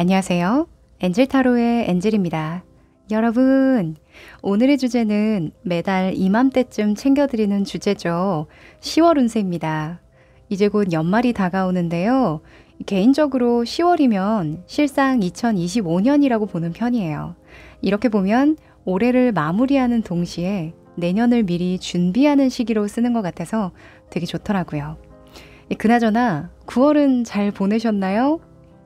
안녕하세요. 엔젤타로의 엔젤입니다. 여러분, 오늘의 주제는 매달 이맘때쯤 챙겨드리는 주제죠. 10월 운세입니다. 이제 곧 연말이 다가오는데요. 개인적으로 10월이면 실상 2025년이라고 보는 편이에요. 이렇게 보면 올해를 마무리하는 동시에 내년을 미리 준비하는 시기로 쓰는 것 같아서 되게 좋더라고요. 그나저나 9월은 잘 보내셨나요?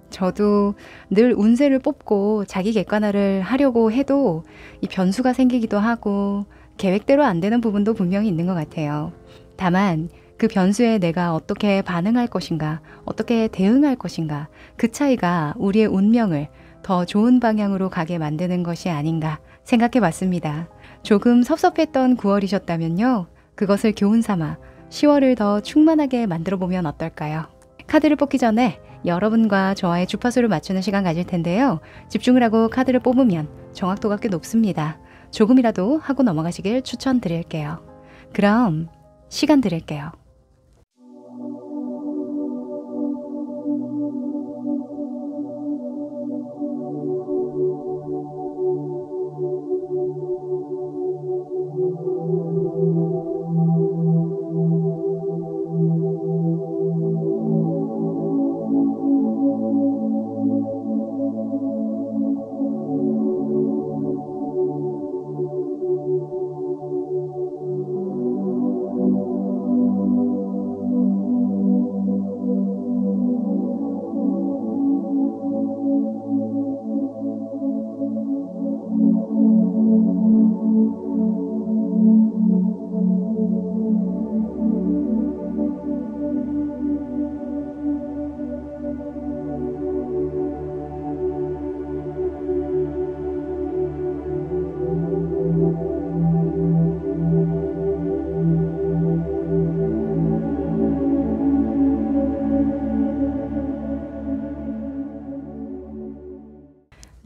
저도 늘 운세를 뽑고 자기 객관화를 하려고 해도 이 변수가 생기기도 하고 계획대로 안 되는 부분도 분명히 있는 것 같아요. 다만 그 변수에 내가 어떻게 반응할 것인가, 어떻게 대응할 것인가, 그 차이가 우리의 운명을 더 좋은 방향으로 가게 만드는 것이 아닌가 생각해 봤습니다. 조금 섭섭했던 9월이셨다면요. 그것을 교훈 삼아 10월을 더 충만하게 만들어 보면 어떨까요? 카드를 뽑기 전에 여러분과 저와의 주파수를 맞추는 시간 가질 텐데요. 집중을 하고 카드를 뽑으면 정확도가 꽤 높습니다. 조금이라도 하고 넘어가시길 추천드릴게요. 그럼 시간 드릴게요.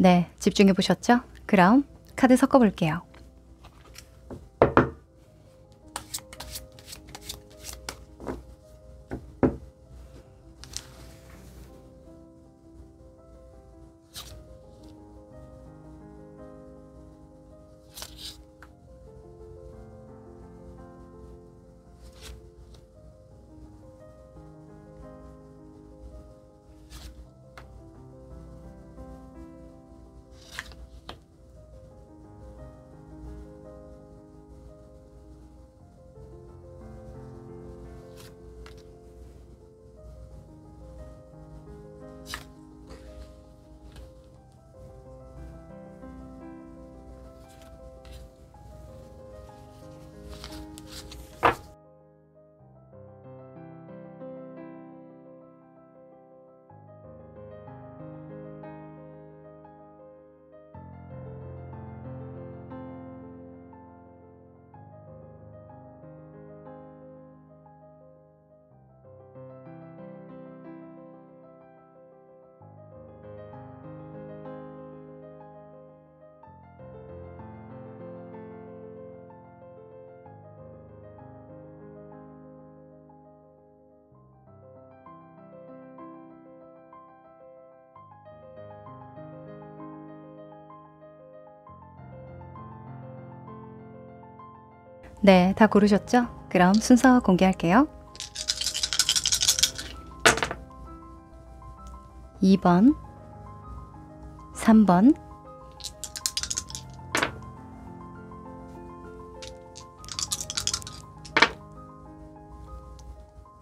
네, 집중해 보셨죠? 그럼 카드 섞어 볼게요. 네, 다 고르셨죠? 그럼 순서 공개할게요. 2번, 3번,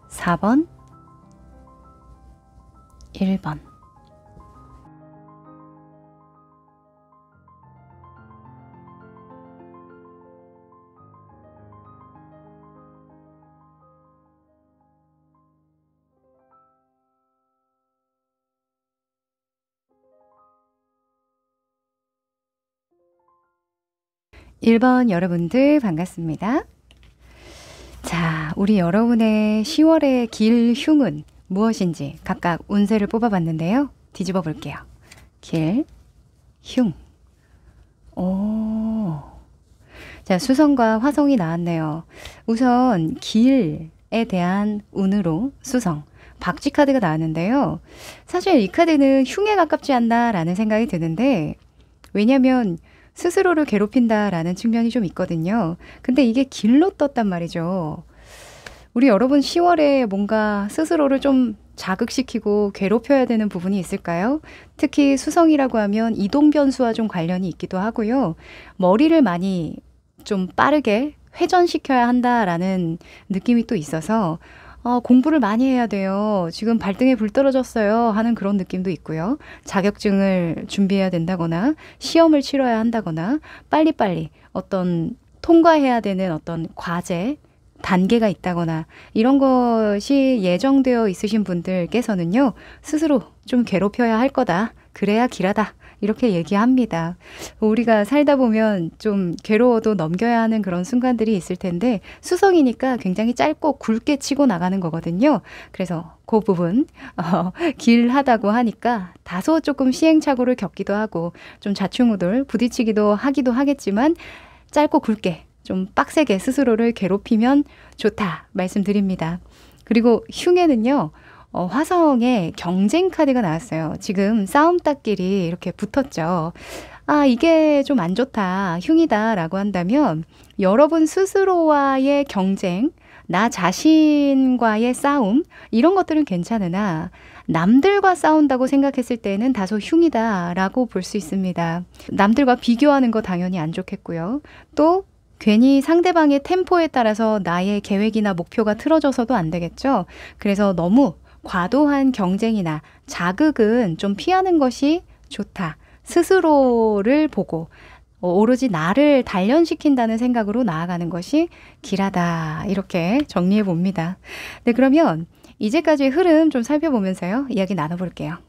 4번, 1번. 일 번 여러분들 반갑습니다. 자, 우리 여러분의 10월의 길 흉은 무엇인지 각각 운세를 뽑아봤는데요. 뒤집어 볼게요. 길, 흉. 오. 자, 수성과 화성이 나왔네요. 우선 길에 대한 운으로 수성, 박쥐 카드가 나왔는데요. 사실 이 카드는 흉에 가깝지 않나라는 생각이 드는데 왜냐면 스스로를 괴롭힌다라는 측면이 좀 있거든요. 근데 이게 길로 떴단 말이죠. 우리 여러분 10월에 뭔가 스스로를 좀 자극시키고 괴롭혀야 되는 부분이 있을까요? 특히 수성이라고 하면 이동 변수와 좀 관련이 있기도 하고요. 머리를 많이 좀 빠르게 회전시켜야 한다라는 느낌이 또 있어서 공부를 많이 해야 돼요. 지금 발등에 불 떨어졌어요. 하는 그런 느낌도 있고요. 자격증을 준비해야 된다거나 시험을 치러야 한다거나 빨리빨리 어떤 통과해야 되는 어떤 과제, 단계가 있다거나 이런 것이 예정되어 있으신 분들께서는요. 스스로 좀 괴롭혀야 할 거다. 그래야 길하다. 이렇게 얘기합니다. 우리가 살다 보면 좀 괴로워도 넘겨야 하는 그런 순간들이 있을 텐데 수성이니까 굉장히 짧고 굵게 치고 나가는 거거든요. 그래서 그 부분 길하다고 하니까 다소 조금 시행착오를 겪기도 하고 좀 좌충우돌 부딪히기도 하기도 하겠지만 짧고 굵게 좀 빡세게 스스로를 괴롭히면 좋다 말씀드립니다. 그리고 흉에는요. 화성에 경쟁 카드가 나왔어요. 지금 싸움닭끼리 이렇게 붙었죠. 아, 이게 좀 안 좋다, 흉이다 라고 한다면 여러분 스스로와의 경쟁, 나 자신과의 싸움 이런 것들은 괜찮으나 남들과 싸운다고 생각했을 때는 다소 흉이다 라고 볼 수 있습니다. 남들과 비교하는 거 당연히 안 좋겠고요. 또 괜히 상대방의 템포에 따라서 나의 계획이나 목표가 틀어져서도 안 되겠죠. 그래서 너무 과도한 경쟁이나 자극은 좀 피하는 것이 좋다. 스스로를 보고 오로지 나를 단련시킨다는 생각으로 나아가는 것이 길하다. 이렇게 정리해 봅니다. 네, 그러면 이제까지의 흐름 좀 살펴보면서요. 이야기 나눠볼게요.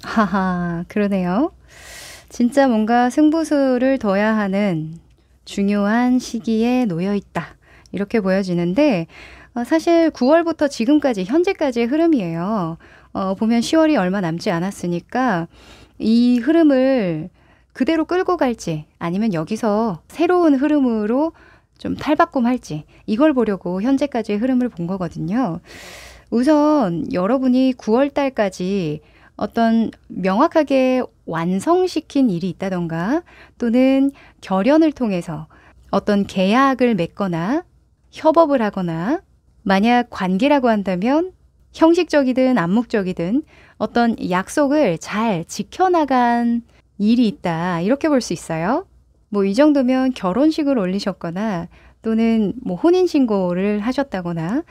하하, 그러네요. 진짜 뭔가 승부수를 둬야 하는 중요한 시기에 놓여 있다. 이렇게 보여지는데, 사실 9월부터 지금까지, 현재까지의 흐름이에요. 보면 10월이 얼마 남지 않았으니까 이 흐름을 그대로 끌고 갈지 아니면 여기서 새로운 흐름으로 좀 탈바꿈할지 이걸 보려고 현재까지의 흐름을 본 거거든요. 우선 여러분이 9월 달까지 어떤 명확하게 완성시킨 일이 있다던가 또는 결연을 통해서 어떤 계약을 맺거나 협업을 하거나 만약 관계라고 한다면 형식적이든 암묵적이든 어떤 약속을 잘 지켜나간 일이 있다. 이렇게 볼 수 있어요. 뭐 이 정도면 결혼식을 올리셨거나 또는 뭐 혼인신고를 하셨다거나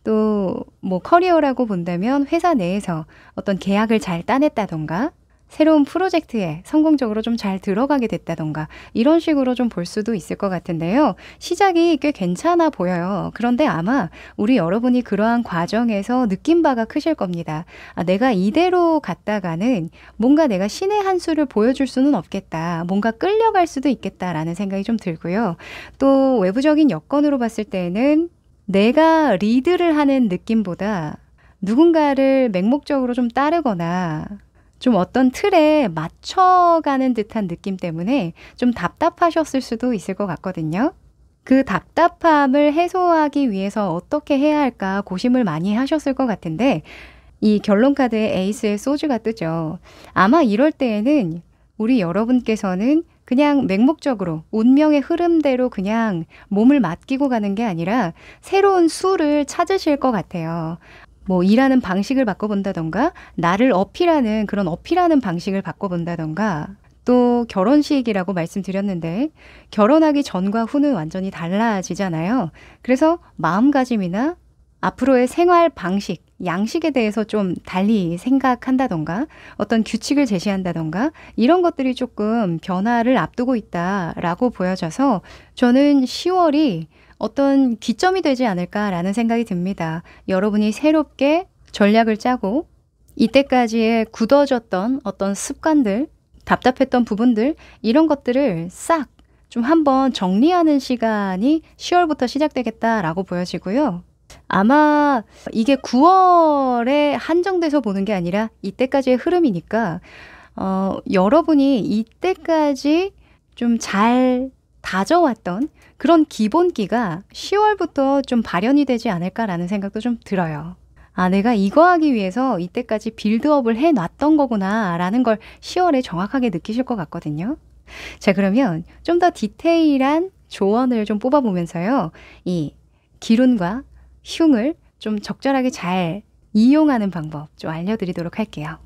또 뭐 커리어라고 본다면 회사 내에서 어떤 계약을 잘 따냈다던가 새로운 프로젝트에 성공적으로 좀 잘 들어가게 됐다던가 이런 식으로 좀 볼 수도 있을 것 같은데요. 시작이 꽤 괜찮아 보여요. 그런데 아마 우리 여러분이 그러한 과정에서 느낀 바가 크실 겁니다. 아, 내가 이대로 갔다가는 뭔가 내가 신의 한 수를 보여줄 수는 없겠다. 뭔가 끌려갈 수도 있겠다라는 생각이 좀 들고요. 또 외부적인 여건으로 봤을 때는 내가 리드를 하는 느낌보다 누군가를 맹목적으로 좀 따르거나 좀 어떤 틀에 맞춰가는 듯한 느낌 때문에 좀 답답하셨을 수도 있을 것 같거든요. 그 답답함을 해소하기 위해서 어떻게 해야 할까 고심을 많이 하셨을 것 같은데 이 결론 카드에 에이스의 소주가 뜨죠. 아마 이럴 때에는 우리 여러분께서는 그냥 맹목적으로 운명의 흐름대로 그냥 몸을 맡기고 가는 게 아니라 새로운 수를 찾으실 것 같아요. 뭐 일하는 방식을 바꿔본다던가 나를 어필하는 그런 어필하는 방식을 바꿔본다던가 또 결혼식이라고 말씀드렸는데 결혼하기 전과 후는 완전히 달라지잖아요. 그래서 마음가짐이나 앞으로의 생활 방식, 양식에 대해서 좀 달리 생각한다던가 어떤 규칙을 제시한다던가 이런 것들이 조금 변화를 앞두고 있다라고 보여져서 저는 10월이 어떤 기점이 되지 않을까라는 생각이 듭니다. 여러분이 새롭게 전략을 짜고 이때까지의 굳어졌던 어떤 습관들, 답답했던 부분들, 이런 것들을 싹 좀 한번 정리하는 시간이 10월부터 시작되겠다라고 보여지고요. 아마 이게 9월에 한정돼서 보는 게 아니라 이때까지의 흐름이니까 여러분이 이때까지 좀 잘 다져왔던 그런 기본기가 10월부터 좀 발현이 되지 않을까라는 생각도 좀 들어요. 아, 내가 이거 하기 위해서 이때까지 빌드업을 해놨던 거구나라는 걸 10월에 정확하게 느끼실 것 같거든요. 자, 그러면 좀 더 디테일한 조언을 좀 뽑아보면서요. 이 기룬과 흉을 좀 적절하게 잘 이용하는 방법 좀 알려드리도록 할게요.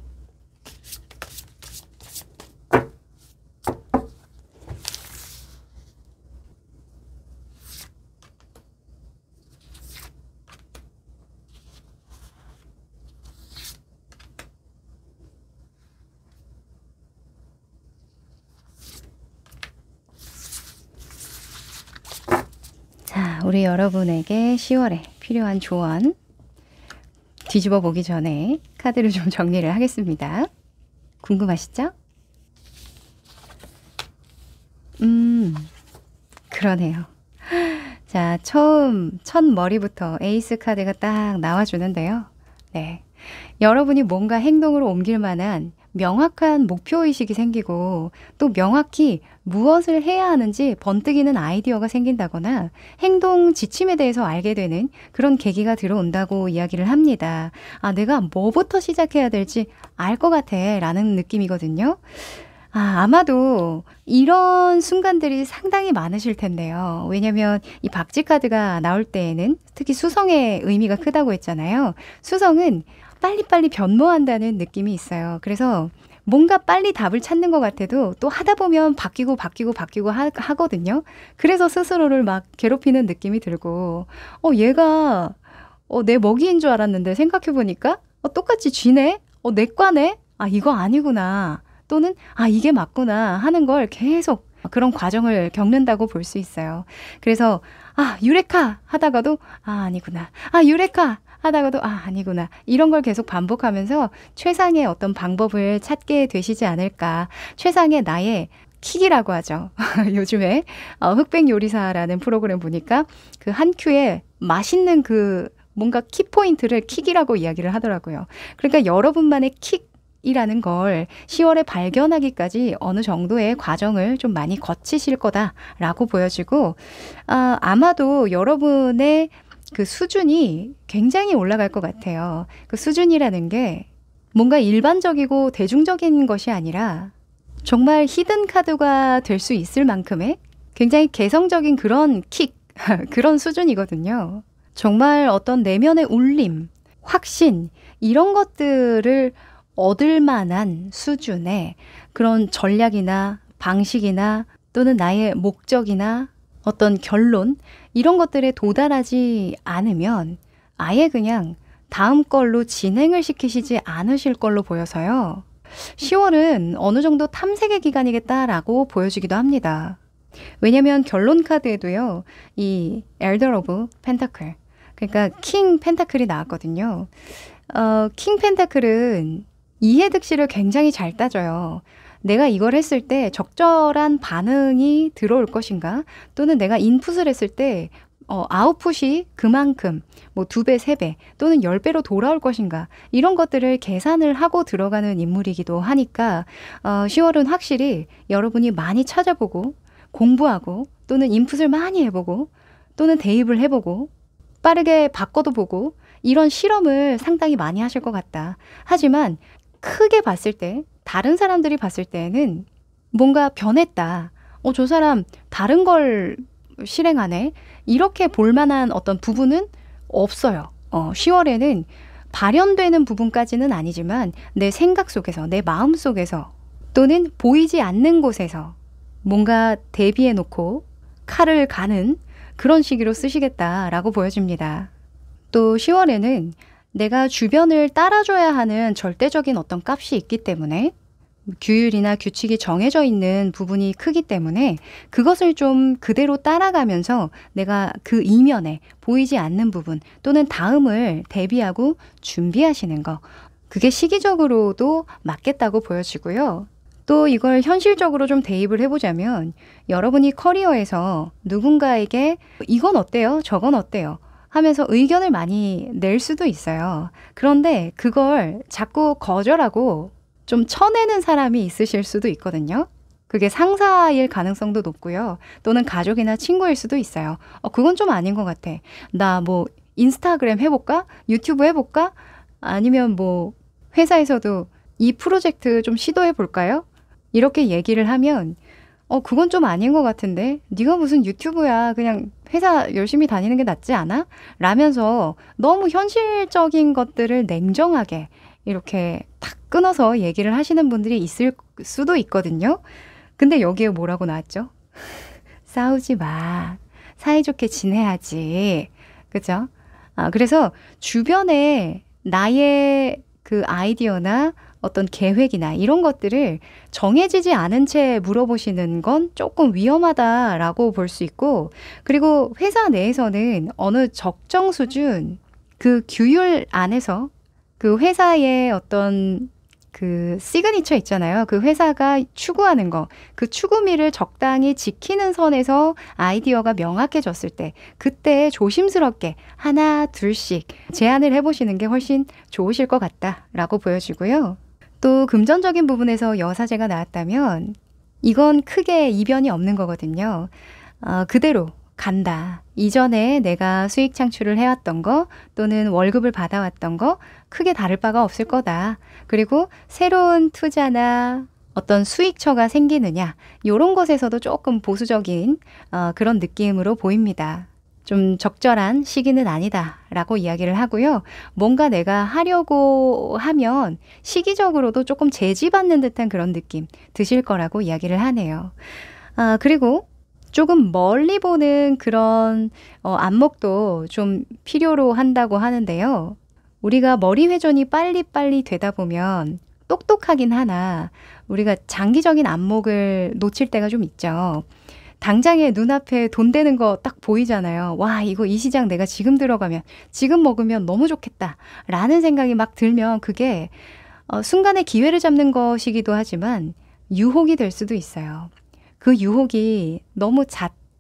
자, 우리 여러분에게 10월에 필요한 조언 뒤집어 보기 전에 카드를 좀 정리를 하겠습니다. 궁금하시죠? 그러네요. 자, 첫 머리부터 에이스 카드가 딱 나와주는데요. 네. 여러분이 뭔가 행동으로 옮길 만한 명확한 목표의식이 생기고 또 명확히 무엇을 해야 하는지 번뜩이는 아이디어가 생긴다거나 행동 지침에 대해서 알게 되는 그런 계기가 들어온다고 이야기를 합니다. 아, 내가 뭐부터 시작해야 될지 알 것 같아 라는 느낌이거든요. 아, 아마도 이런 순간들이 상당히 많으실 텐데요. 왜냐면 이 박쥐 카드가 나올 때에는 특히 수성의 의미가 크다고 했잖아요. 수성은 빨리빨리 변모한다는 느낌이 있어요. 그래서 뭔가 빨리 답을 찾는 것 같아도 또 하다 보면 바뀌고 하거든요. 그래서 스스로를 막 괴롭히는 느낌이 들고 얘가 내 먹이인 줄 알았는데 생각해보니까 똑같이 쥐네? 내 과네? 아, 이거 아니구나. 또는 아, 이게 맞구나 하는 걸 계속 그런 과정을 겪는다고 볼 수 있어요. 그래서 아, 유레카 하다가도 아, 아니구나. 아, 유레카 하다가도 아, 아니구나. 이런 걸 계속 반복하면서 최상의 어떤 방법을 찾게 되시지 않을까. 최상의 나의 킥이라고 하죠. 요즘에 흑백 요리사라는 프로그램 보니까 그 한 큐에 맛있는 그 뭔가 키포인트를 킥이라고 이야기를 하더라고요. 그러니까 여러분만의 킥이라는 걸 10월에 발견하기까지 어느 정도의 과정을 좀 많이 거치실 거다라고 보여지고 아마도 여러분의 그 수준이 굉장히 올라갈 것 같아요. 그 수준이라는 게 뭔가 일반적이고 대중적인 것이 아니라 정말 히든 카드가 될 수 있을 만큼의 굉장히 개성적인 그런 킥, 그런 수준이거든요. 정말 어떤 내면의 울림, 확신, 이런 것들을 얻을 만한 수준의 그런 전략이나 방식이나 또는 나의 목적이나 어떤 결론, 이런 것들에 도달하지 않으면 아예 그냥 다음 걸로 진행을 시키시지 않으실 걸로 보여서요. 10월은 어느 정도 탐색의 기간이겠다라고 보여지기도 합니다. 왜냐면 결론 카드에도요, 이 엘더 오브 펜타클, 그러니까 킹 펜타클이 나왔거든요. 킹 펜타클은 이해득실을 굉장히 잘 따져요. 내가 이걸 했을 때 적절한 반응이 들어올 것인가? 또는 내가 인풋을 했을 때 아웃풋이 그만큼 뭐 2배, 3배 또는 10배로 돌아올 것인가? 이런 것들을 계산을 하고 들어가는 인물이기도 하니까 10월은 확실히 여러분이 많이 찾아보고 공부하고 또는 인풋을 많이 해보고 또는 대입을 해보고 빠르게 바꿔도 보고 이런 실험을 상당히 많이 하실 것 같다. 하지만 크게 봤을 때 다른 사람들이 봤을 때는 뭔가 변했다. 저 사람 다른 걸 실행하네. 이렇게 볼만한 어떤 부분은 없어요. 10월에는 발현되는 부분까지는 아니지만 내 생각 속에서, 내 마음 속에서 또는 보이지 않는 곳에서 뭔가 대비해 놓고 칼을 가는 그런 시기로 쓰시겠다라고 보여집니다. 또 10월에는 내가 주변을 따라줘야 하는 절대적인 어떤 값이 있기 때문에 규율이나 규칙이 정해져 있는 부분이 크기 때문에 그것을 좀 그대로 따라가면서 내가 그 이면에 보이지 않는 부분 또는 다음을 대비하고 준비하시는 거, 그게 시기적으로도 맞겠다고 보여지고요. 또 이걸 현실적으로 좀 대입을 해보자면 여러분이 커리어에서 누군가에게 이건 어때요? 저건 어때요? 하면서 의견을 많이 낼 수도 있어요. 그런데 그걸 자꾸 거절하고 좀 쳐내는 사람이 있으실 수도 있거든요. 그게 상사일 가능성도 높고요. 또는 가족이나 친구일 수도 있어요. 그건 좀 아닌 것 같아. 나 뭐 인스타그램 해볼까? 유튜브 해볼까? 아니면 뭐 회사에서도 이 프로젝트 좀 시도해 볼까요? 이렇게 얘기를 하면 그건 좀 아닌 것 같은데 네가 무슨 유튜브야. 그냥 회사 열심히 다니는 게 낫지 않아? 라면서 너무 현실적인 것들을 냉정하게 이렇게 탁 끊어서 얘기를 하시는 분들이 있을 수도 있거든요. 근데 여기에 뭐라고 나왔죠? 싸우지 마. 사이좋게 지내야지. 그죠? 그래서 주변에 나의 그 아이디어나 어떤 계획이나 이런 것들을 정해지지 않은 채 물어보시는 건 조금 위험하다라고 볼 수 있고, 그리고 회사 내에서는 어느 적정 수준 그 규율 안에서 그 회사의 어떤 그 시그니처 있잖아요. 그 회사가 추구하는 거, 그 추구미를 적당히 지키는 선에서 아이디어가 명확해졌을 때 그때 조심스럽게 하나 둘씩 제안을 해보시는 게 훨씬 좋으실 것 같다라고 보여지고요. 또 금전적인 부분에서 여사제가 나왔다면 이건 크게 이변이 없는 거거든요. 그대로 간다. 이전에 내가 수익 창출을 해왔던 거 또는 월급을 받아왔던 거 크게 다를 바가 없을 거다. 그리고 새로운 투자나 어떤 수익처가 생기느냐 이런 것에서도 조금 보수적인 그런 느낌으로 보입니다. 좀 적절한 시기는 아니다 라고 이야기를 하고요. 뭔가 내가 하려고 하면 시기적으로도 조금 제지받는 듯한 그런 느낌 드실 거라고 이야기를 하네요. 그리고 조금 멀리 보는 그런 안목도 좀 필요로 한다고 하는데요. 우리가 머리 회전이 빨리빨리 되다 보면 똑똑하긴 하나 우리가 장기적인 안목을 놓칠 때가 좀 있죠. 당장에 눈앞에 돈 되는 거 딱 보이잖아요. 와, 이거 이 시장 내가 지금 들어가면, 지금 먹으면 너무 좋겠다. 라는 생각이 막 들면 그게 순간의 기회를 잡는 것이기도 하지만 유혹이 될 수도 있어요. 그 유혹이 너무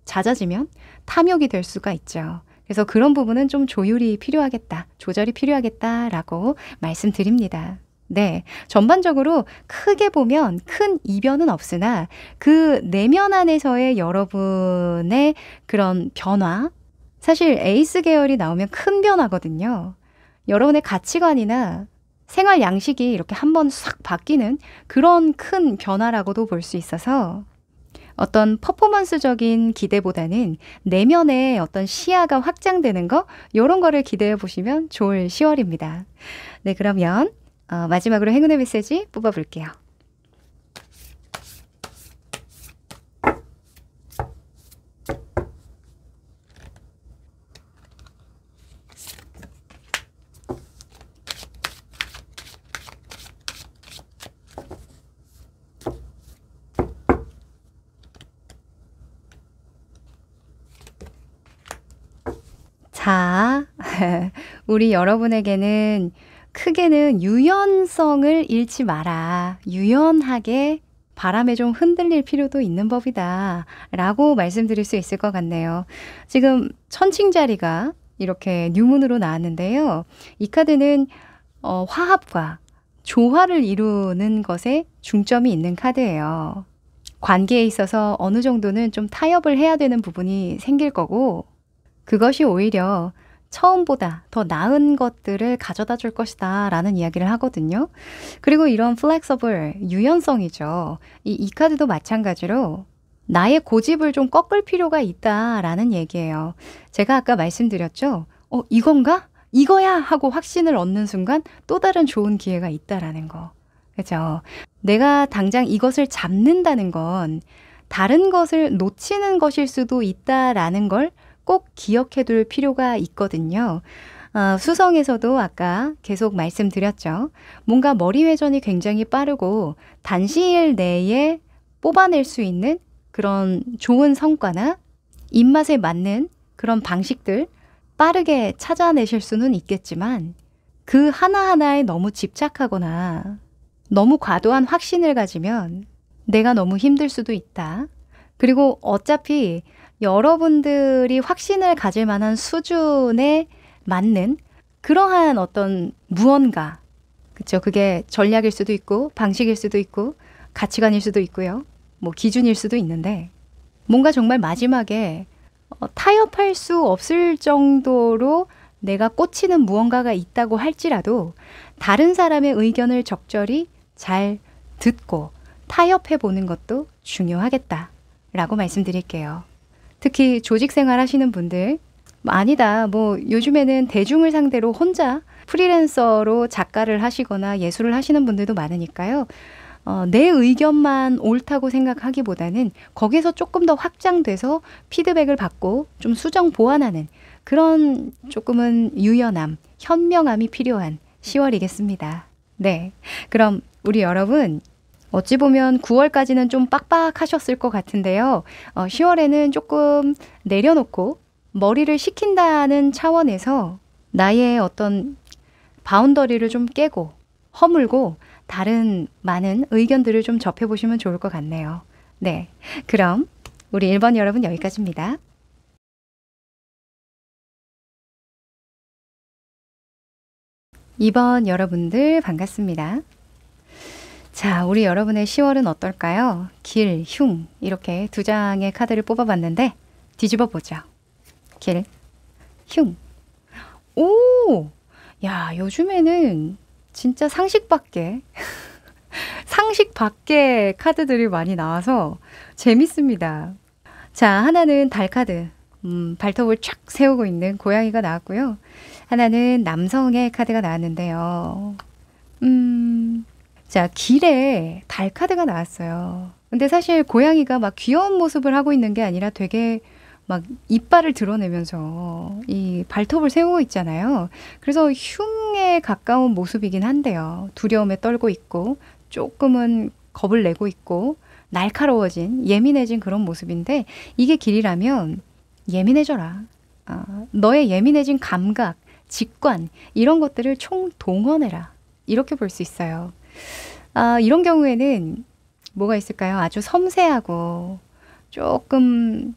잦아지면 탐욕이 될 수가 있죠. 그래서 그런 부분은 좀 조율이 필요하겠다, 조절이 필요하겠다라고 말씀드립니다. 네, 전반적으로 크게 보면 큰 이변은 없으나 그 내면 안에서의 여러분의 그런 변화, 사실 에이스 계열이 나오면 큰 변화거든요. 여러분의 가치관이나 생활 양식이 이렇게 한번 싹 바뀌는 그런 큰 변화라고도 볼 수 있어서 어떤 퍼포먼스적인 기대보다는 내면의 어떤 시야가 확장되는 거, 이런 거를 기대해 보시면 좋을 10월입니다. 네, 그러면 마지막으로 행운의 메시지 뽑아볼게요. 자, 우리 여러분에게는 크게는 유연성을 잃지 마라. 유연하게 바람에 좀 흔들릴 필요도 있는 법이다. 라고 말씀드릴 수 있을 것 같네요. 지금 천칭자리가 이렇게 뉴문으로 나왔는데요. 이 카드는 화합과 조화를 이루는 것에 중점이 있는 카드예요. 관계에 있어서 어느 정도는 좀 타협을 해야 되는 부분이 생길 거고, 그것이 오히려 처음보다 더 나은 것들을 가져다 줄 것이다 라는 이야기를 하거든요. 그리고 이런 플렉서블, 유연성이죠. 이 카드도 마찬가지로 나의 고집을 좀 꺾을 필요가 있다라는 얘기예요. 제가 아까 말씀드렸죠. 이건가? 이거야! 하고 확신을 얻는 순간 또 다른 좋은 기회가 있다라는 거. 그죠? 내가 당장 이것을 잡는다는 건 다른 것을 놓치는 것일 수도 있다라는 걸 꼭 기억해 둘 필요가 있거든요. 수성에서도 아까 계속 말씀드렸죠. 뭔가 머리 회전이 굉장히 빠르고 단시일 내에 뽑아낼 수 있는 그런 좋은 성과나 입맛에 맞는 그런 방식들 빠르게 찾아내실 수는 있겠지만 그 하나하나에 너무 집착하거나 너무 과도한 확신을 가지면 내가 너무 힘들 수도 있다. 그리고 어차피 여러분들이 확신을 가질 만한 수준에 맞는 그러한 어떤 무언가, 그쵸? 그게 전략일 수도 있고 방식일 수도 있고 가치관일 수도 있고요. 뭐 기준일 수도 있는데 뭔가 정말 마지막에 타협할 수 없을 정도로 내가 꽂히는 무언가가 있다고 할지라도 다른 사람의 의견을 적절히 잘 듣고 타협해 보는 것도 중요하겠다라고 말씀드릴게요. 특히 조직 생활 하시는 분들, 아니다, 뭐 요즘에는 대중을 상대로 혼자 프리랜서로 작가를 하시거나 예술을 하시는 분들도 많으니까요. 내 의견만 옳다고 생각하기보다는 거기서 조금 더 확장돼서 피드백을 받고 좀 수정 보완하는 그런 조금은 유연함, 현명함이 필요한 10월이겠습니다. 네, 그럼 우리 여러분 어찌 보면 9월까지는 좀 빡빡하셨을 것 같은데요. 10월에는 조금 내려놓고 머리를 식힌다는 차원에서 나의 어떤 바운더리를 좀 깨고 허물고 다른 많은 의견들을 좀 접해보시면 좋을 것 같네요. 네, 그럼 우리 1번 여러분 여기까지입니다. 2번 여러분들 반갑습니다. 자, 우리 여러분의 10월은 어떨까요? 길, 흉 이렇게 두 장의 카드를 뽑아봤는데 뒤집어 보죠. 길, 흉. 오! 야, 요즘에는 진짜 상식 밖의 카드들이 많이 나와서 재밌습니다. 자, 하나는 달 카드. 발톱을 쫙 세우고 있는 고양이가 나왔고요. 하나는 남성의 카드가 나왔는데요. 자, 길에 달 카드가 나왔어요. 근데 사실 고양이가 막 귀여운 모습을 하고 있는 게 아니라 되게 막 이빨을 드러내면서 이 발톱을 세우고 있잖아요. 그래서 흉에 가까운 모습이긴 한데요. 두려움에 떨고 있고 조금은 겁을 내고 있고 날카로워진 예민해진 그런 모습인데 이게 길이라면 예민해져라. 너의 예민해진 감각, 직관 이런 것들을 총동원해라. 이렇게 볼 수 있어요. 이런 경우에는 뭐가 있을까요? 아주 섬세하고 조금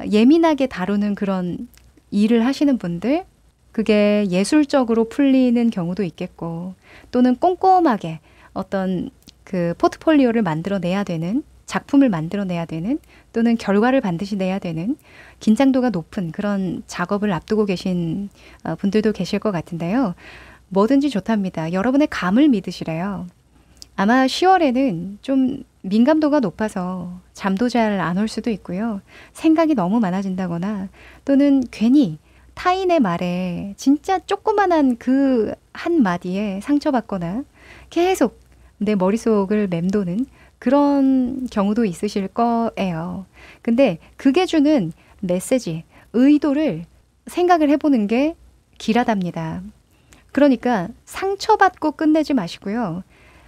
예민하게 다루는 그런 일을 하시는 분들, 그게 예술적으로 풀리는 경우도 있겠고, 또는 꼼꼼하게 어떤 그 포트폴리오를 만들어내야 되는, 작품을 만들어내야 되는, 또는 결과를 반드시 내야 되는 긴장도가 높은 그런 작업을 앞두고 계신 분들도 계실 것 같은데요. 뭐든지 좋답니다. 여러분의 감을 믿으시래요. 아마 10월에는 좀 민감도가 높아서 잠도 잘 안 올 수도 있고요. 생각이 너무 많아진다거나 또는 괜히 타인의 말에 진짜 조그만한 그 한마디에 상처받거나 계속 내 머릿속을 맴도는 그런 경우도 있으실 거예요. 근데 그게 주는 메시지, 의도를 생각을 해보는 게 길하답니다. 그러니까 상처받고 끝내지 마시고요.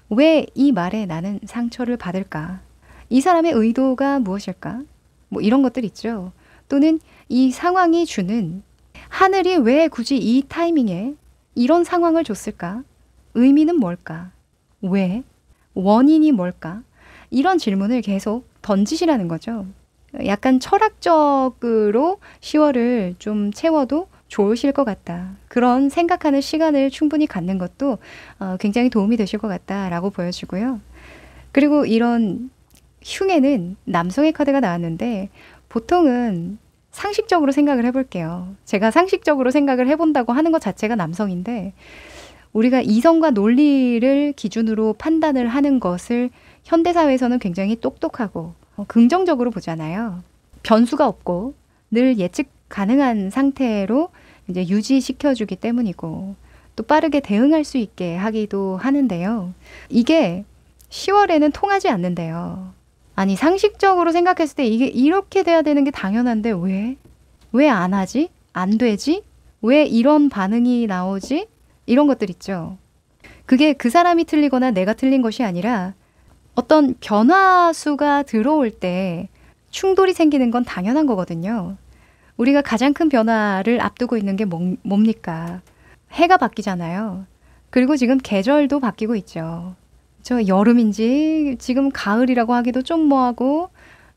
왜 이 말에 나는 상처를 받을까? 이 사람의 의도가 무엇일까? 뭐 이런 것들 있죠. 또는 이 상황이 주는 하늘이 왜 굳이 이 타이밍에 이런 상황을 줬을까? 의미는 뭘까? 왜? 원인이 뭘까? 이런 질문을 계속 던지시라는 거죠. 약간 철학적으로 10월을 좀 채워도 좋으실 것 같다. 그런 생각하는 시간을 충분히 갖는 것도 굉장히 도움이 되실 것 같다라고 보여지고요. 그리고 이런 흉에는 남성의 카드가 나왔는데 보통은 상식적으로 생각을 해볼게요. 제가 상식적으로 생각을 해본다고 하는 것 자체가 남성인데 우리가 이성과 논리를 기준으로 판단을 하는 것을 현대사회에서는 굉장히 똑똑하고 긍정적으로 보잖아요. 변수가 없고 늘 예측 가능한 상태로 이제 유지시켜주기 때문이고 또 빠르게 대응할 수 있게 하기도 하는데요. 이게 10월에는 통하지 않는데요. 아니 상식적으로 생각했을 때 이게 이렇게 돼야 되는 게 당연한데 왜? 왜 안 하지? 안 되지? 왜 이런 반응이 나오지? 이런 것들 있죠. 그게 그 사람이 틀리거나 내가 틀린 것이 아니라 어떤 변화수가 들어올 때 충돌이 생기는 건 당연한 거거든요. 우리가 가장 큰 변화를 앞두고 있는 게 뭡니까? 해가 바뀌잖아요. 그리고 지금 계절도 바뀌고 있죠. 저 여름인지 지금 가을이라고 하기도 좀 뭐하고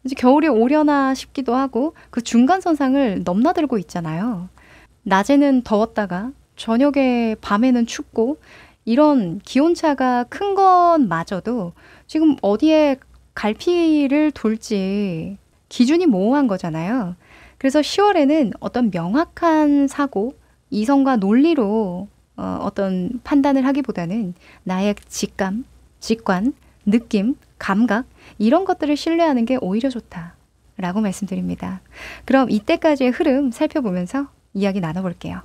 이제 겨울이 오려나 싶기도 하고 그 중간선상을 넘나들고 있잖아요. 낮에는 더웠다가 저녁에 밤에는 춥고 이런 기온차가 큰 것마저도 지금 어디에 갈피를 돌지 기준이 모호한 거잖아요. 그래서 10월에는 어떤 명확한 사고, 이성과 논리로 어떤 판단을 하기보다는 나의 직감, 직관, 느낌, 감각 이런 것들을 신뢰하는 게 오히려 좋다라고 말씀드립니다. 그럼 이때까지의 흐름 살펴보면서 이야기 나눠볼게요.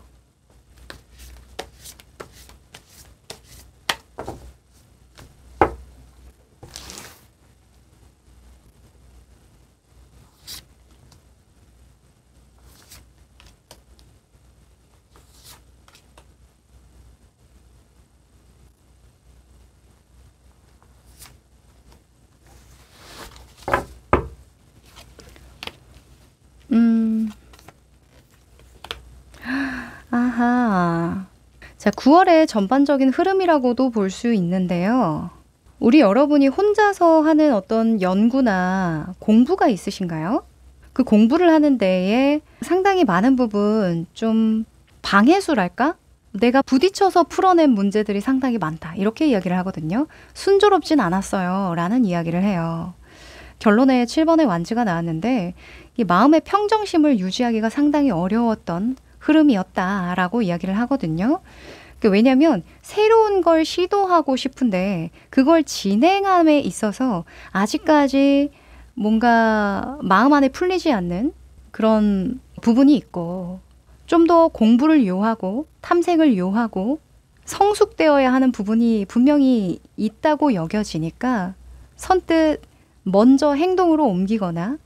아하. 자, 9월의 전반적인 흐름이라고도 볼 수 있는데요. 우리 여러분이 혼자서 하는 어떤 연구나 공부가 있으신가요? 그 공부를 하는 데에 상당히 많은 부분 좀 방해수랄까? 내가 부딪혀서 풀어낸 문제들이 상당히 많다. 이렇게 이야기를 하거든요. 순조롭진 않았어요. 라는 이야기를 해요. 결론에 7번의 완즈가 나왔는데 이 마음의 평정심을 유지하기가 상당히 어려웠던 흐름이었다라고 이야기를 하거든요. 왜냐하면 새로운 걸 시도하고 싶은데 그걸 진행함에 있어서 아직까지 뭔가 마음 안에 풀리지 않는 그런 부분이 있고 좀 더 공부를 요하고 탐색을 요하고 성숙되어야 하는 부분이 분명히 있다고 여겨지니까 선뜻 먼저 행동으로 옮기거나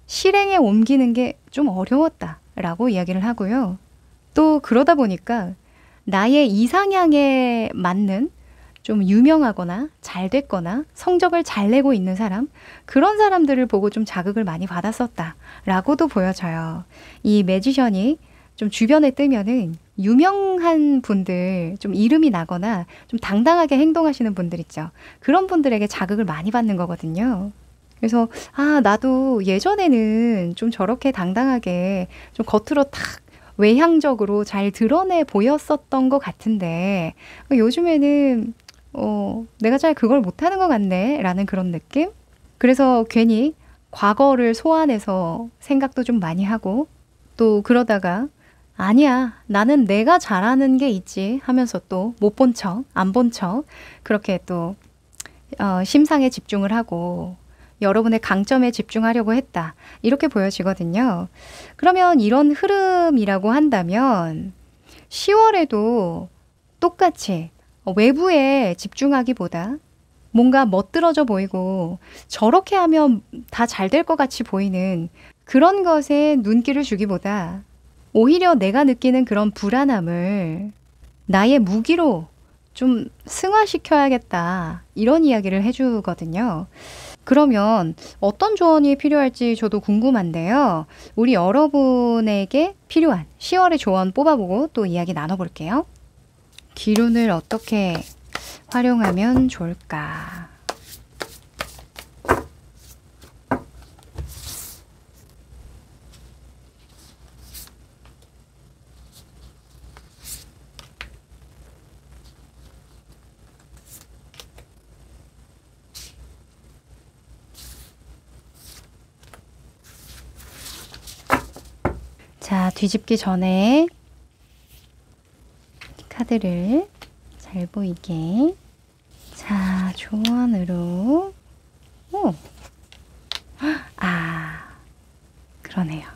실행에 옮기는 게 좀 어려웠다라고 이야기를 하고요. 또 그러다 보니까 나의 이상향에 맞는 좀 유명하거나 잘 됐거나 성적을 잘 내고 있는 사람, 그런 사람들을 보고 좀 자극을 많이 받았었다라고도 보여져요. 이 매지션이 좀 주변에 뜨면은 유명한 분들, 좀 이름이 나거나 좀 당당하게 행동하시는 분들 있죠. 그런 분들에게 자극을 많이 받는 거거든요. 그래서 나도 예전에는 좀 저렇게 당당하게 좀 겉으로 탁 외향적으로 잘 드러내 보였었던 것 같은데 요즘에는 내가 잘 그걸 못하는 것 같네 라는 그런 느낌? 그래서 괜히 과거를 소환해서 생각도 좀 많이 하고 또 그러다가 아니야 나는 내가 잘하는 게 있지 하면서 또 못 본 척, 안 본 척 그렇게 또 심상에 집중을 하고 여러분의 강점에 집중하려고 했다. 이렇게 보여지거든요. 그러면 이런 흐름이라고 한다면 10월에도 똑같이 외부에 집중하기보다 뭔가 멋들어져 보이고 저렇게 하면 다 잘 될 것 같이 보이는 그런 것에 눈길을 주기보다 오히려 내가 느끼는 그런 불안함을 나의 무기로 좀 승화시켜야겠다. 이런 이야기를 해주거든요. 그러면 어떤 조언이 필요할지 저도 궁금한데요. 우리 여러분에게 필요한 10월의 조언 뽑아보고 또 이야기 나눠볼게요. 기운을 어떻게 활용하면 좋을까? 자, 뒤집기 전에 카드를 잘 보이게. 자, 조언으로. 그러네요.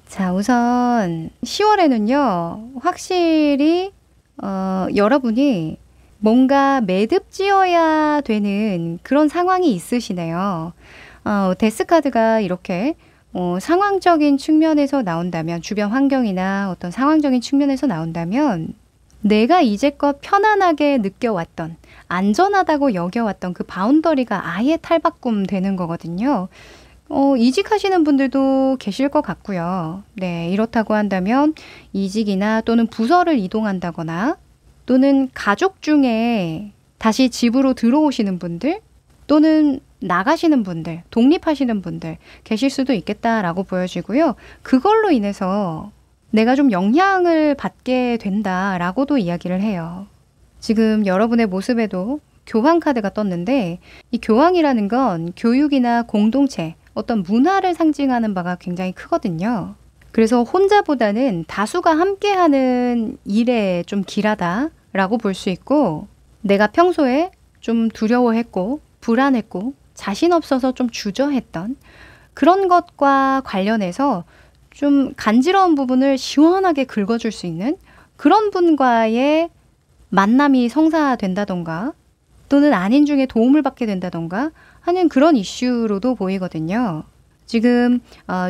자, 우선 10월에는요, 확실히, 여러분이 뭔가 매듭지어야 되는 그런 상황이 있으시네요. 데스카드가 이렇게 상황적인 측면에서 나온다면, 주변 환경이나 어떤 상황적인 측면에서 나온다면, 내가 이제껏 편안하게 느껴왔던, 안전하다고 여겨왔던 그 바운더리가 아예 탈바꿈 되는 거거든요. 이직하시는 분들도 계실 것 같고요. 네, 이렇다고 한다면 이직이나 또는 부서를 이동한다거나 또는 가족 중에 다시 집으로 들어오시는 분들 또는 나가시는 분들, 독립하시는 분들 계실 수도 있겠다라고 보여지고요. 그걸로 인해서 내가 좀 영향을 받게 된다라고도 이야기를 해요. 지금 여러분의 모습에도 교황 카드가 떴는데 이 교황이라는 건 교육이나 공동체, 어떤 문화를 상징하는 바가 굉장히 크거든요. 그래서 혼자보다는 다수가 함께하는 일에 좀 길하다라고 볼 수 있고 내가 평소에 좀 두려워했고 불안했고 자신 없어서 좀 주저했던 그런 것과 관련해서 좀 간지러운 부분을 시원하게 긁어줄 수 있는 그런 분과의 만남이 성사된다던가 또는 아닌 중에 도움을 받게 된다던가 하는 그런 이슈로도 보이거든요. 지금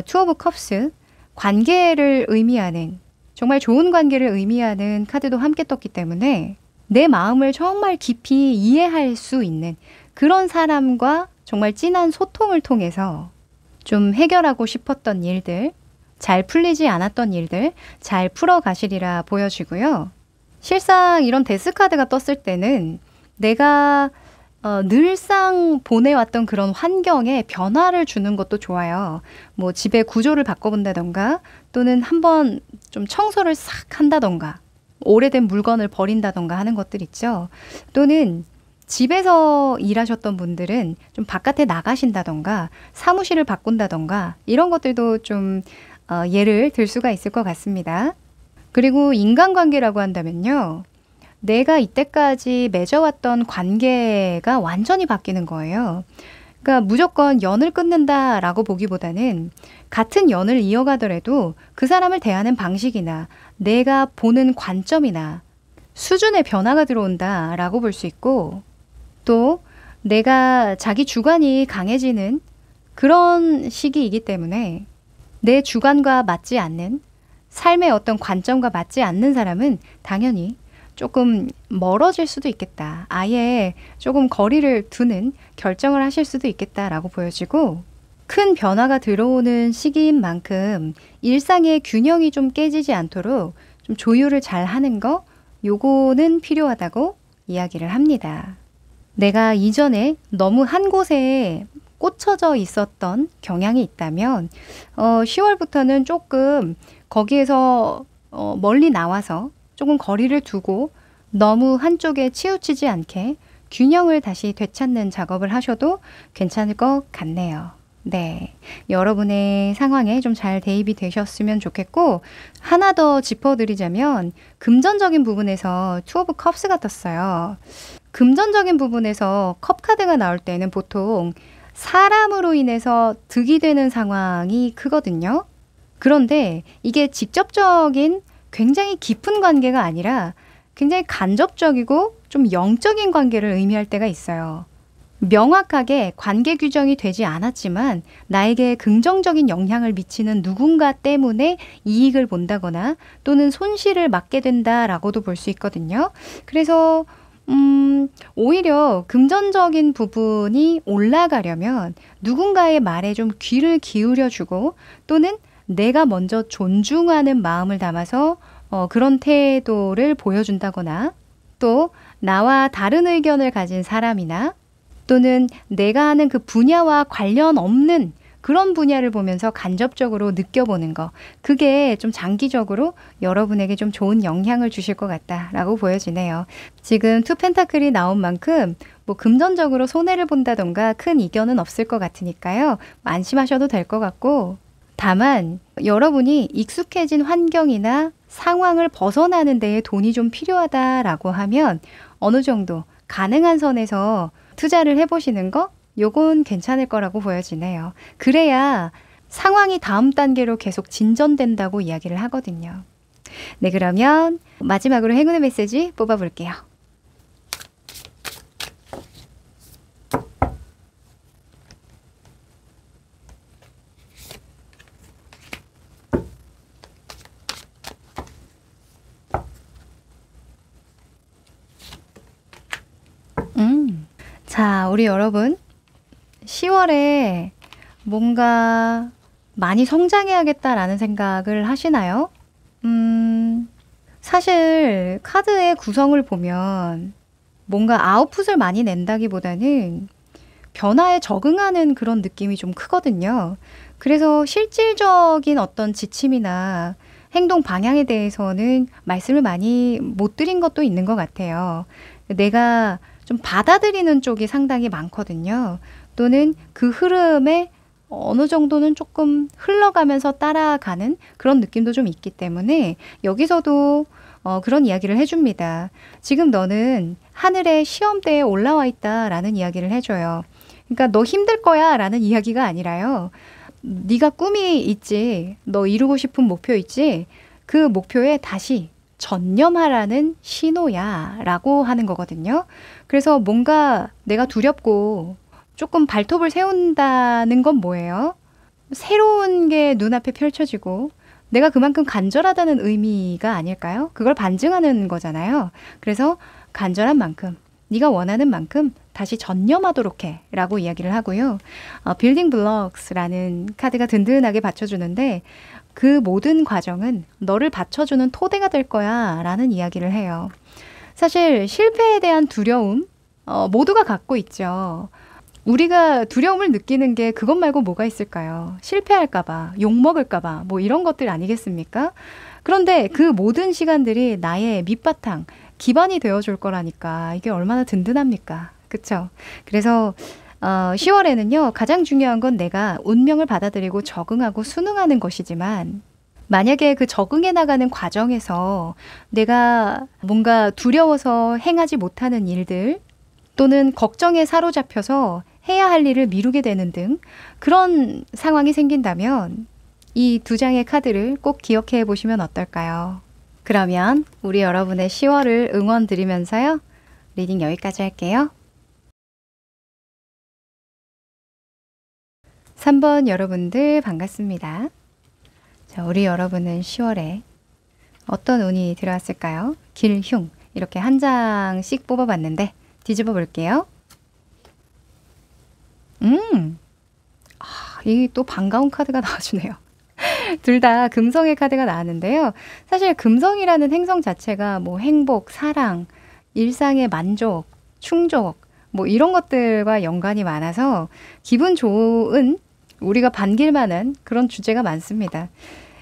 투 오브 컵스, 관계를 의미하는 정말 좋은 관계를 의미하는 카드도 함께 떴기 때문에 내 마음을 정말 깊이 이해할 수 있는 그런 사람과 정말 진한 소통을 통해서 좀 해결하고 싶었던 일들, 잘 풀리지 않았던 일들 잘 풀어가시리라 보여지고요. 실상 이런 데스카드가 떴을 때는 내가 늘상 보내왔던 그런 환경에 변화를 주는 것도 좋아요. 뭐 집의 구조를 바꿔본다던가 또는 한번 좀 청소를 싹 한다던가 오래된 물건을 버린다던가 하는 것들 있죠. 또는 집에서 일하셨던 분들은 좀 바깥에 나가신다던가 사무실을 바꾼다던가 이런 것들도 좀 예를 들 수가 있을 것 같습니다. 그리고 인간관계라고 한다면요. 내가 이때까지 맺어왔던 관계가 완전히 바뀌는 거예요. 그러니까 무조건 연을 끊는다라고 보기보다는 같은 연을 이어가더라도 그 사람을 대하는 방식이나 내가 보는 관점이나 수준의 변화가 들어온다라고 볼 수 있고 또 내가 자기 주관이 강해지는 그런 시기이기 때문에 내 주관과 맞지 않는 삶의 어떤 관점과 맞지 않는 사람은 당연히 조금 멀어질 수도 있겠다. 아예 조금 거리를 두는 결정을 하실 수도 있겠다라고 보여지고 큰 변화가 들어오는 시기인 만큼 일상의 균형이 좀 깨지지 않도록 좀 조율을 잘 하는 거 요거는 필요하다고 이야기를 합니다. 내가 이전에 너무 한 곳에 꽂혀져 있었던 경향이 있다면 10월부터는 조금 거기에서 멀리 나와서 조금 거리를 두고 너무 한쪽에 치우치지 않게 균형을 다시 되찾는 작업을 하셔도 괜찮을 것 같네요. 네, 여러분의 상황에 좀 잘 대입이 되셨으면 좋겠고 하나 더 짚어드리자면 금전적인 부분에서 투 오브 컵스가 떴어요. 금전적인 부분에서 컵 카드가 나올 때는 보통 사람으로 인해서 득이 되는 상황이 크거든요. 그런데 이게 직접적인 굉장히 깊은 관계가 아니라 굉장히 간접적이고 좀 영적인 관계를 의미할 때가 있어요. 명확하게 관계 규정이 되지 않았지만 나에게 긍정적인 영향을 미치는 누군가 때문에 이익을 본다거나 또는 손실을 맞게 된다라고도 볼 수 있거든요. 그래서 오히려 금전적인 부분이 올라가려면 누군가의 말에 좀 귀를 기울여주고 또는 내가 먼저 존중하는 마음을 담아서 그런 태도를 보여준다거나 또 나와 다른 의견을 가진 사람이나 또는 내가 하는 그 분야와 관련 없는 그런 분야를 보면서 간접적으로 느껴보는 거 그게 좀 장기적으로 여러분에게 좀 좋은 영향을 주실 것 같다라고 보여지네요. 지금 투 펜타클이 나온 만큼 뭐 금전적으로 손해를 본다던가 큰 이견은 없을 것 같으니까요. 안심하셔도 될 것 같고 다만 여러분이 익숙해진 환경이나 상황을 벗어나는 데에 돈이 좀 필요하다라고 하면 어느 정도 가능한 선에서 투자를 해보시는 거 요건 괜찮을 거라고 보여지네요. 그래야 상황이 다음 단계로 계속 진전된다고 이야기를 하거든요. 네, 그러면 마지막으로 행운의 메시지 뽑아볼게요. 자, 우리 여러분 10월에 뭔가 많이 성장해야겠다라는 생각을 하시나요? 사실 카드의 구성을 보면 뭔가 아웃풋을 많이 낸다기보다는 변화에 적응하는 그런 느낌이 좀 크거든요. 그래서 실질적인 어떤 지침이나 행동 방향에 대해서는 말씀을 많이 못 드린 것도 있는 것 같아요. 내가 좀 받아들이는 쪽이 상당히 많거든요. 또는 그 흐름에 어느 정도는 조금 흘러가면서 따라가는 그런 느낌도 좀 있기 때문에 여기서도 그런 이야기를 해줍니다. 지금 너는 하늘의 시험대에 올라와 있다라는 이야기를 해줘요. 그러니까 너 힘들 거야 라는 이야기가 아니라요. 네가 꿈이 있지, 너 이루고 싶은 목표 있지, 그 목표에 다시 전념하라는 신호야 라고 하는 거거든요. 그래서 뭔가 내가 두렵고 조금 발톱을 세운다는 건 뭐예요? 새로운 게 눈앞에 펼쳐지고 내가 그만큼 간절하다는 의미가 아닐까요? 그걸 반증하는 거잖아요. 그래서 간절한 만큼, 네가 원하는 만큼 다시 전념하도록 해 라고 이야기를 하고요. 빌딩 블럭스라는 카드가 든든하게 받쳐주는데 그 모든 과정은 너를 받쳐주는 토대가 될 거야 라는 이야기를 해요. 사실 실패에 대한 두려움 모두가 갖고 있죠. 우리가 두려움을 느끼는 게 그것 말고 뭐가 있을까요? 실패할까봐, 욕먹을까봐 뭐 이런 것들 아니겠습니까? 그런데 그 모든 시간들이 나의 밑바탕, 기반이 되어줄 거라니까 이게 얼마나 든든합니까? 그쵸? 그래서 10월에는요, 가장 중요한 건 내가 운명을 받아들이고 적응하고 순응하는 것이지만 만약에 그 적응해 나가는 과정에서 내가 뭔가 두려워서 행하지 못하는 일들 또는 걱정에 사로잡혀서 해야 할 일을 미루게 되는 등 그런 상황이 생긴다면 이 두 장의 카드를 꼭 기억해 보시면 어떨까요? 그러면 우리 여러분의 10월을 응원 드리면서요. 리딩 여기까지 할게요. 3번 여러분들 반갑습니다. 자, 우리 여러분은 10월에 어떤 운이 들어왔을까요? 길흉 이렇게 한 장씩 뽑아봤는데 뒤집어 볼게요. 이게 또 반가운 카드가 나와주네요. 둘 다 금성의 카드가 나왔는데요. 사실 금성이라는 행성 자체가 뭐 행복, 사랑, 일상의 만족, 충족 뭐 이런 것들과 연관이 많아서 기분 좋은 우리가 반길 만한 그런 주제가 많습니다.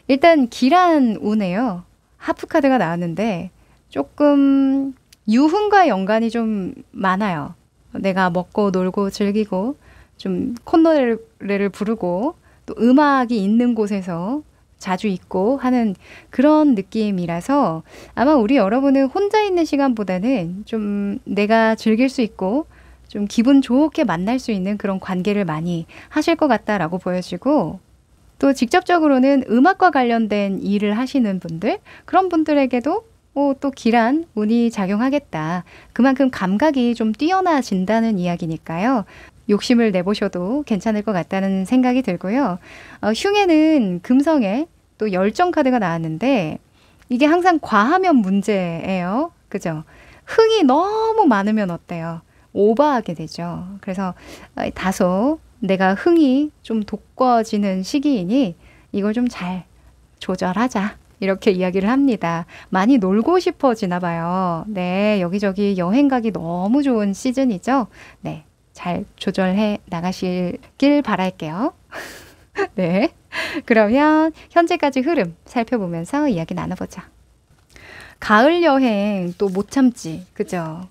일단 길한 운에요. 하프 카드가 나왔는데 조금 유흥과 연관이 좀 많아요. 내가 먹고 놀고 즐기고 좀 콧노래를 부르고 또 음악이 있는 곳에서 자주 있고 하는 그런 느낌이라서 아마 우리 여러분은 혼자 있는 시간보다는 좀 내가 즐길 수 있고 좀 기분 좋게 만날 수 있는 그런 관계를 많이 하실 것 같다라고 보여지고 또 직접적으로는 음악과 관련된 일을 하시는 분들 그런 분들에게도 또 길한 운이 작용하겠다. 그만큼 감각이 좀 뛰어나진다는 이야기니까요. 욕심을 내보셔도 괜찮을 것 같다는 생각이 들고요. 흉에는 금성에 또 열정 카드가 나왔는데 이게 항상 과하면 문제예요. 그죠? 흥이 너무 많으면 어때요? 오버하게 되죠. 그래서 다소 내가 흥이 좀 돋궈지는 시기이니 이걸 좀 잘 조절하자. 이렇게 이야기를 합니다. 많이 놀고 싶어지나 봐요. 네, 여기저기 여행 가기 너무 좋은 시즌이죠. 네, 잘 조절해 나가시길 바랄게요. 네, 그러면 현재까지 흐름 살펴보면서 이야기 나눠보자. 가을 여행 또 못 참지, 그죠?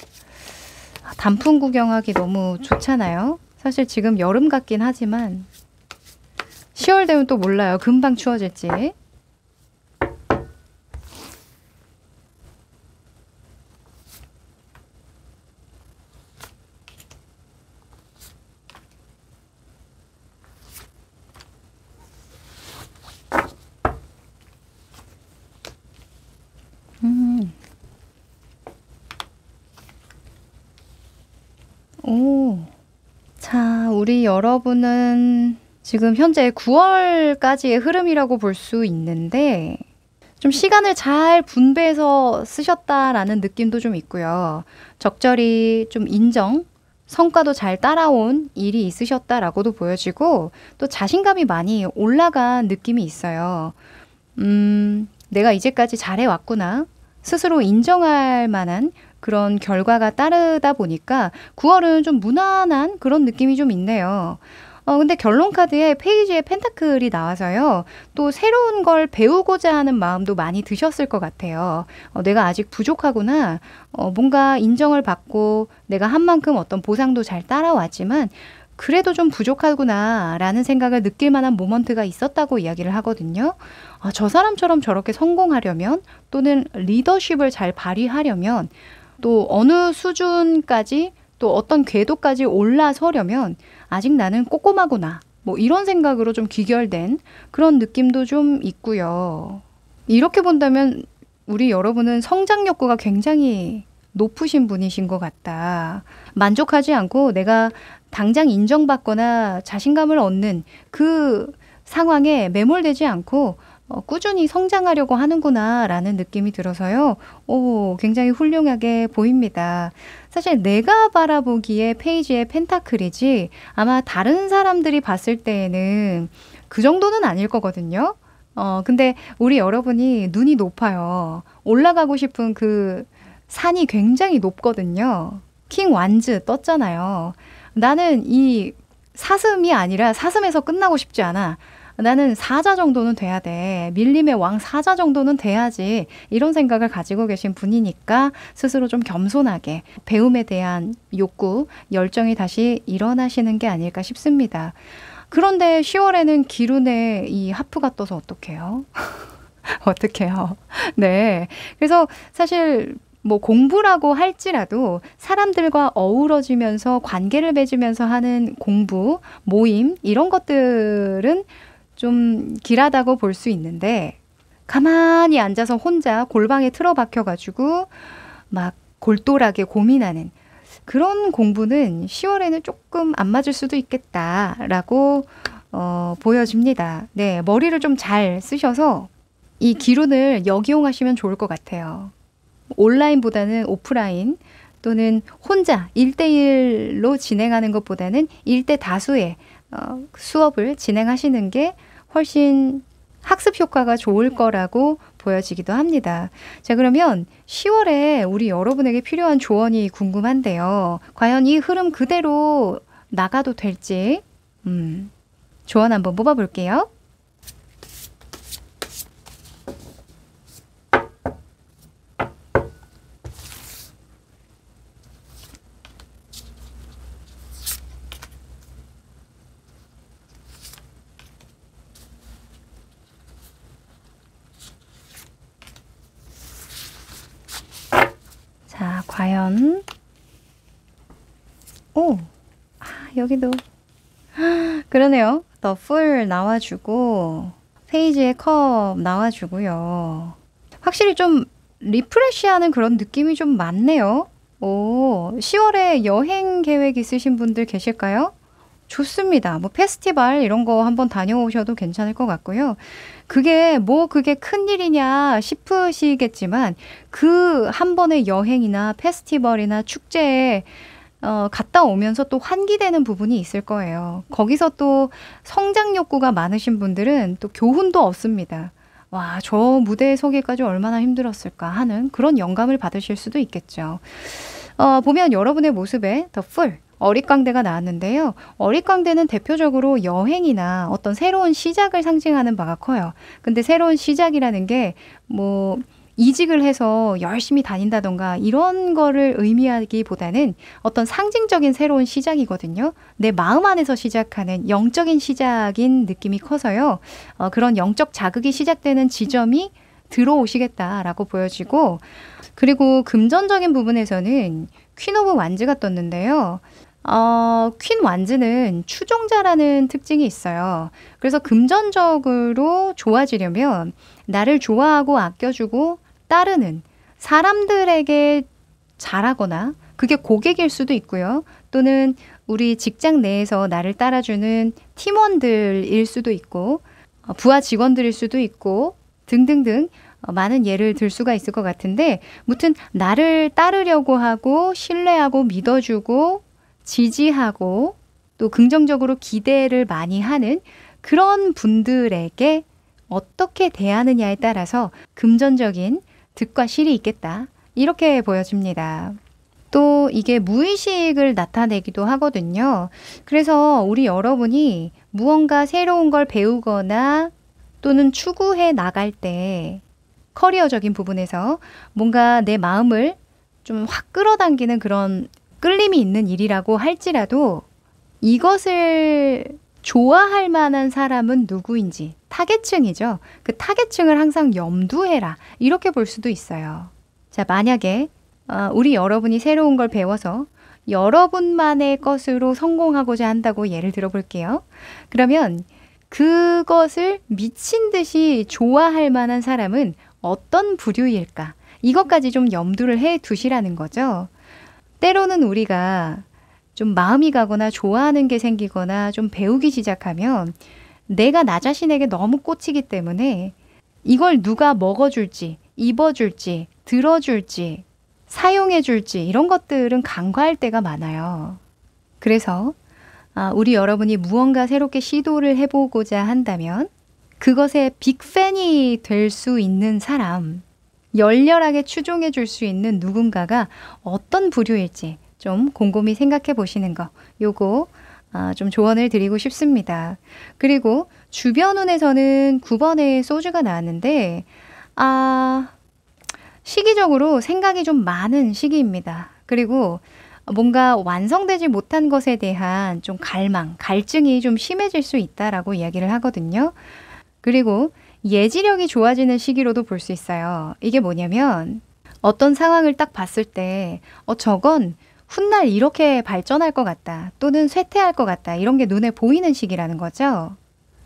단풍 구경하기 너무 좋잖아요. 사실 지금 여름 같긴 하지만 10월 되면 또 몰라요. 금방 추워질지. 자, 우리 여러분은 지금 현재 9월까지의 흐름이라고 볼 수 있는데 좀 시간을 잘 분배해서 쓰셨다라는 느낌도 좀 있고요. 적절히 좀 인정, 성과도 잘 따라온 일이 있으셨다라고도 보여지고 또 자신감이 많이 올라간 느낌이 있어요. 내가 이제까지 잘해왔구나. 스스로 인정할 만한 그런 결과가 따르다 보니까 9월은 좀 무난한 그런 느낌이 좀 있네요. 근데 결론 카드에 페이지에 펜타클이 나와서요. 또 새로운 걸 배우고자 하는 마음도 많이 드셨을 것 같아요. 내가 아직 부족하구나. 뭔가 인정을 받고 내가 한 만큼 어떤 보상도 잘 따라왔지만 그래도 좀 부족하구나 라는 생각을 느낄 만한 모먼트가 있었다고 이야기를 하거든요. 저 사람처럼 저렇게 성공하려면 또는 리더십을 잘 발휘하려면 또 어느 수준까지 또 어떤 궤도까지 올라서려면 아직 나는 꼬꼬마구나. 뭐 이런 생각으로 좀 귀결된 그런 느낌도 좀 있고요. 이렇게 본다면 우리 여러분은 성장 욕구가 굉장히 높으신 분이신 것 같다. 만족하지 않고 내가 당장 인정받거나 자신감을 얻는 그 상황에 매몰되지 않고 꾸준히 성장하려고 하는구나 라는 느낌이 들어서요. 굉장히 훌륭하게 보입니다. 사실 내가 바라보기에 페이지의 펜타클이지 아마 다른 사람들이 봤을 때에는 그 정도는 아닐 거거든요. 근데 우리 여러분이 눈이 높아요. 올라가고 싶은 그 산이 굉장히 높거든요. 킹 완즈 떴잖아요. 나는 이 사슴이 아니라 사슴에서 끝나고 싶지 않아. 나는 사자 정도는 돼야 돼. 밀림의 왕 사자 정도는 돼야지. 이런 생각을 가지고 계신 분이니까 스스로 좀 겸손하게 배움에 대한 욕구, 열정이 다시 일어나시는 게 아닐까 싶습니다. 그런데 10월에는 기룬에 이 하프가 떠서 어떡해요? 어떡해요? 네. 그래서 사실 뭐 공부라고 할지라도 사람들과 어우러지면서 관계를 맺으면서 하는 공부, 모임 이런 것들은 좀 길하다고 볼 수 있는데 가만히 앉아서 혼자 골방에 틀어박혀 가지고 막 골똘하게 고민하는 그런 공부는 10월에는 조금 안 맞을 수도 있겠다라고 보여집니다. 네, 머리를 좀 잘 쓰셔서 이 기룬을 역이용하시면 좋을 것 같아요. 온라인보다는 오프라인 또는 혼자 1대1로 진행하는 것보다는 1대 다수의 수업을 진행하시는 게 훨씬 학습 효과가 좋을 거라고 보여지기도 합니다. 자, 그러면 10월에 우리 여러분에게 필요한 조언이 궁금한데요. 과연 이 흐름 그대로 나가도 될지 조언 한번 뽑아볼게요. 자, 과연 여기도 그러네요. 더 풀 나와주고 페이지에 컵 나와주고요. 확실히 좀 리프레시하는 그런 느낌이 좀 많네요. 10월에 여행 계획 있으신 분들 계실까요? 좋습니다. 뭐 페스티벌 이런 거 한번 다녀오셔도 괜찮을 것 같고요. 그게 큰일이냐 싶으시겠지만 그 한 번의 여행이나 페스티벌이나 축제에 갔다 오면서 또 환기되는 부분이 있을 거예요. 거기서 또 성장 욕구가 많으신 분들은 또 교훈도 얻습니다. 와, 저 무대에 서기까지 얼마나 힘들었을까 하는 그런 영감을 받으실 수도 있겠죠. 보면 여러분의 모습에 더 풀, 어릿광대가 나왔는데요. 어릿광대는 대표적으로 여행이나 어떤 새로운 시작을 상징하는 바가 커요. 근데 새로운 시작이라는 게 뭐 이직을 해서 열심히 다닌다던가 이런 거를 의미하기보다는 어떤 상징적인 새로운 시작이거든요. 내 마음 안에서 시작하는 영적인 시작인 느낌이 커서요. 그런 영적 자극이 시작되는 지점이 들어오시겠다라고 보여지고, 그리고 금전적인 부분에서는 퀸 오브 완즈가 떴는데요. 퀸 완즈는 추종자라는 특징이 있어요. 그래서 금전적으로 좋아지려면 나를 좋아하고 아껴주고 따르는 사람들에게 잘하거나, 그게 고객일 수도 있고요. 또는 우리 직장 내에서 나를 따라주는 팀원들일 수도 있고, 부하 직원들일 수도 있고 등등등 많은 예를 들 수가 있을 것 같은데, 무튼 나를 따르려고 하고 신뢰하고 믿어주고 지지하고 또 긍정적으로 기대를 많이 하는 그런 분들에게 어떻게 대하느냐에 따라서 금전적인 득과 실이 있겠다. 이렇게 보여집니다. 또 이게 무의식을 나타내기도 하거든요. 그래서 우리 여러분이 무언가 새로운 걸 배우거나 또는 추구해 나갈 때 커리어적인 부분에서 뭔가 내 마음을 좀 확 끌어당기는 그런 끌림이 있는 일이라고 할지라도 이것을 좋아할 만한 사람은 누구인지 타겟층이죠. 그 타겟층을 항상 염두해라. 이렇게 볼 수도 있어요. 자, 만약에 우리 여러분이 새로운 걸 배워서 여러분만의 것으로 성공하고자 한다고 예를 들어 볼게요. 그러면 그것을 미친 듯이 좋아할 만한 사람은 어떤 부류일까? 이것까지 좀 염두를 해 두시라는 거죠. 때로는 우리가 좀 마음이 가거나 좋아하는 게 생기거나 좀 배우기 시작하면 내가 나 자신에게 너무 꽂히기 때문에 이걸 누가 먹어줄지, 입어줄지, 들어줄지, 사용해줄지 이런 것들은 간과할 때가 많아요. 그래서 우리 여러분이 무언가 새롭게 시도를 해보고자 한다면 그것의 빅팬이 될 수 있는 사람, 열렬하게 추종해 줄 수 있는 누군가가 어떤 부류일지 좀 곰곰이 생각해 보시는 거, 요거 좀 조언을 드리고 싶습니다. 그리고 주변 운에서는 9번의 소주가 나왔는데 시기적으로 생각이 좀 많은 시기입니다. 그리고 뭔가 완성되지 못한 것에 대한 좀 갈망, 갈증이 좀 심해질 수 있다라고 이야기를 하거든요. 그리고 예지력이 좋아지는 시기로도 볼 수 있어요. 이게 뭐냐면 어떤 상황을 딱 봤을 때 저건 훗날 이렇게 발전할 것 같다 또는 쇠퇴할 것 같다 이런 게 눈에 보이는 시기라는 거죠.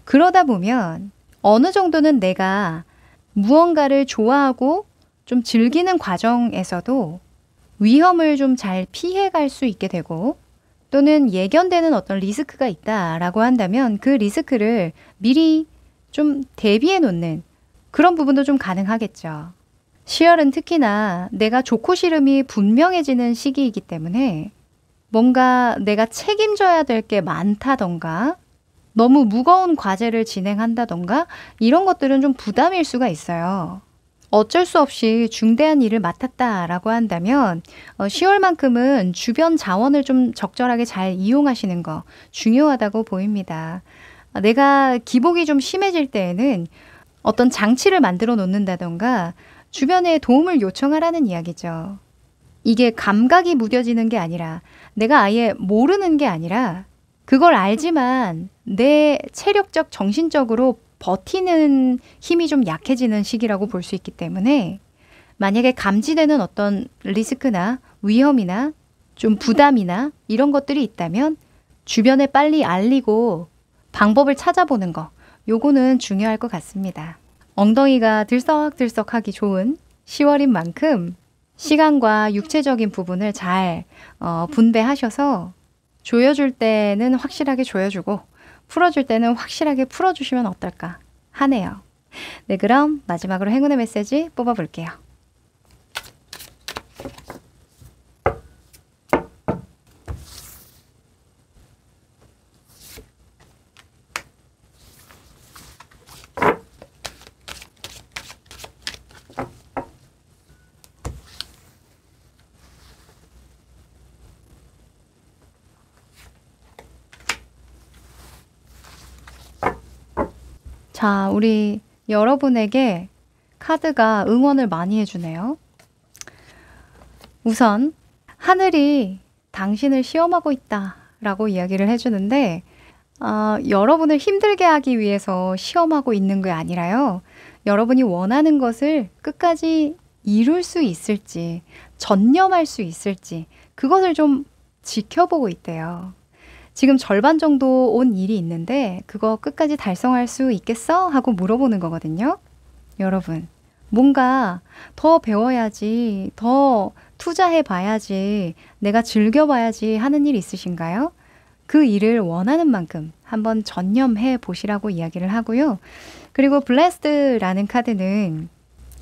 그러다 보면 어느 정도는 내가 무언가를 좋아하고 좀 즐기는 과정에서도 위험을 좀 잘 피해갈 수 있게 되고 또는 예견되는 어떤 리스크가 있다라고 한다면 그 리스크를 미리 좀 대비해 놓는 그런 부분도 좀 가능하겠죠. 10월은 특히나 내가 좋고 싫음이 분명해지는 시기이기 때문에 뭔가 내가 책임져야 될 게 많다던가 너무 무거운 과제를 진행한다던가 이런 것들은 좀 부담일 수가 있어요. 어쩔 수 없이 중대한 일을 맡았다라고 한다면 10월만큼은 주변 자원을 좀 적절하게 잘 이용하시는 거 중요하다고 보입니다. 내가 기복이 좀 심해질 때에는 어떤 장치를 만들어 놓는다던가 주변에 도움을 요청하라는 이야기죠. 이게 감각이 무뎌지는 게 아니라 내가 아예 모르는 게 아니라 그걸 알지만 내 체력적, 정신적으로 버티는 힘이 좀 약해지는 시기라고 볼 수 있기 때문에 만약에 감지되는 어떤 리스크나 위험이나 좀 부담이나 이런 것들이 있다면 주변에 빨리 알리고 방법을 찾아보는 거, 요거는 중요할 것 같습니다. 엉덩이가 들썩들썩하기 좋은 10월인 만큼 시간과 육체적인 부분을 잘 분배하셔서 조여줄 때는 확실하게 조여주고 풀어줄 때는 확실하게 풀어주시면 어떨까 하네요. 네, 그럼 마지막으로 행운의 메시지 뽑아볼게요. 자, 우리 여러분에게 카드가 응원을 많이 해주네요. 우선 하늘이 당신을 시험하고 있다 라고 이야기를 해주는데 여러분을 힘들게 하기 위해서 시험하고 있는 게 아니라요. 여러분이 원하는 것을 끝까지 이룰 수 있을지 전념할 수 있을지 그것을 좀 지켜보고 있대요. 지금 절반 정도 온 일이 있는데 그거 끝까지 달성할 수 있겠어? 하고 물어보는 거거든요. 여러분, 뭔가 더 배워야지, 더 투자해 봐야지, 내가 즐겨봐야지 하는 일 있으신가요? 그 일을 원하는 만큼 한번 전념해 보시라고 이야기를 하고요. 그리고 블레스드라는 카드는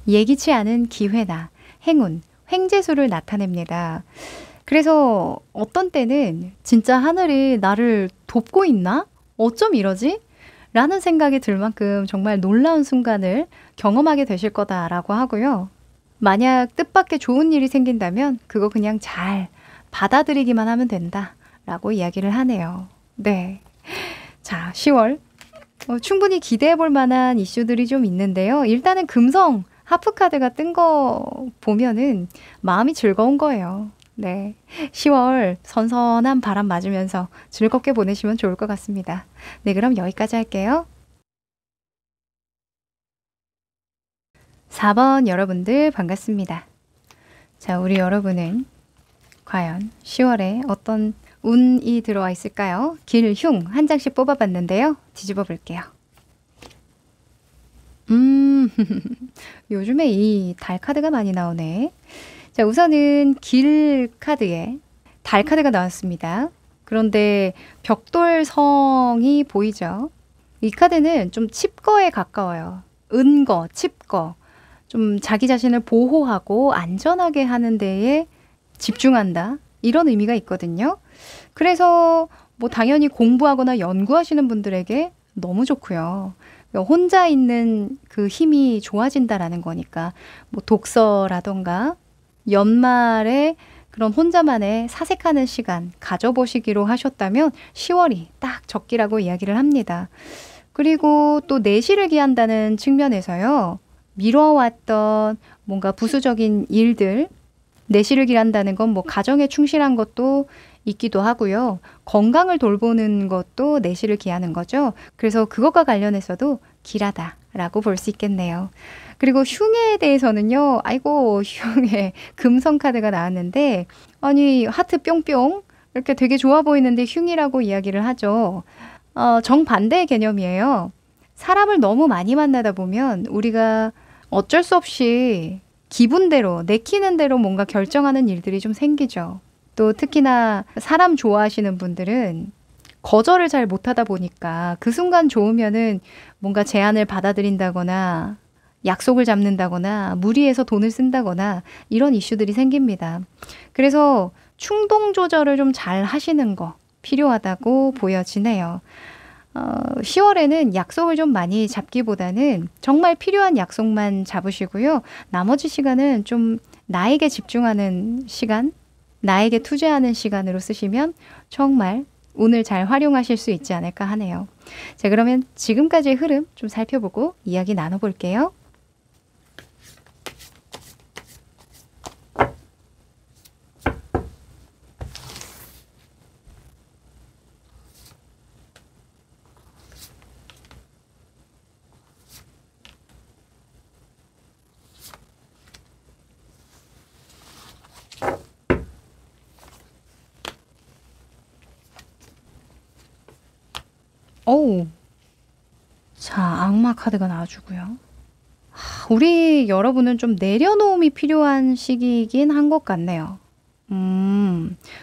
예기치 않은 기회나 행운, 횡재수를 나타냅니다. 그래서 어떤 때는 진짜 하늘이 나를 돕고 있나? 어쩜 이러지? 라는 생각이 들 만큼 정말 놀라운 순간을 경험하게 되실 거다라고 하고요. 만약 뜻밖의 좋은 일이 생긴다면 그거 그냥 잘 받아들이기만 하면 된다 라고 이야기를 하네요. 네. 자, 10월. 충분히 기대해 볼 만한 이슈들이 좀 있는데요. 일단은 금성 하프카드가 뜬 거 보면은 마음이 즐거운 거예요. 네. 10월 선선한 바람 맞으면서 즐겁게 보내시면 좋을 것 같습니다. 네, 그럼 여기까지 할게요. 4번 여러분들 반갑습니다. 자, 우리 여러분은 과연 10월에 어떤 운이 들어와 있을까요? 길흉 한 장씩 뽑아봤는데요. 뒤집어 볼게요. 요즘에 이 달 카드가 많이 나오네. 자, 우선은 길 카드에 달 카드가 나왔습니다. 그런데 벽돌성이 보이죠? 이 카드는 좀 칩거에 가까워요. 은거, 칩거. 좀 자기 자신을 보호하고 안전하게 하는 데에 집중한다. 이런 의미가 있거든요. 그래서 뭐 당연히 공부하거나 연구하시는 분들에게 너무 좋고요. 혼자 있는 그 힘이 좋아진다라는 거니까 뭐 독서라던가 연말에 그런 혼자만의 사색하는 시간 가져보시기로 하셨다면 10월이 딱 적기라고 이야기를 합니다. 그리고 또 내실을 기한다는 측면에서요. 미뤄왔던 뭔가 부수적인 일들, 내실을 기한다는 건 뭐 가정에 충실한 것도 있기도 하고요. 건강을 돌보는 것도 내실을 기하는 거죠. 그래서 그것과 관련해서도 길하다라고 볼 수 있겠네요. 그리고 흉에 대해서는요. 아이고, 흉에 금성 카드가 나왔는데 아니 하트 뿅뿅 이렇게 되게 좋아 보이는데 흉이라고 이야기를 하죠. 정반대의 개념이에요. 사람을 너무 많이 만나다 보면 우리가 어쩔 수 없이 기분대로 내키는 대로 뭔가 결정하는 일들이 좀 생기죠. 또 특히나 사람 좋아하시는 분들은 거절을 잘 못하다 보니까 그 순간 좋으면은 뭔가 제안을 받아들인다거나 약속을 잡는다거나 무리해서 돈을 쓴다거나 이런 이슈들이 생깁니다. 그래서 충동 조절을 좀 잘 하시는 거 필요하다고 보여지네요. 10월에는 약속을 좀 많이 잡기보다는 정말 필요한 약속만 잡으시고요. 나머지 시간은 좀 나에게 집중하는 시간, 나에게 투자하는 시간으로 쓰시면 정말 운을 잘 활용하실 수 있지 않을까 하네요. 자, 그러면 지금까지의 흐름 좀 살펴보고 이야기 나눠볼게요. 어우, 자, 악마 카드가 나와주고요. 우리 여러분은 좀 내려놓음이 필요한 시기이긴 한 것 같네요.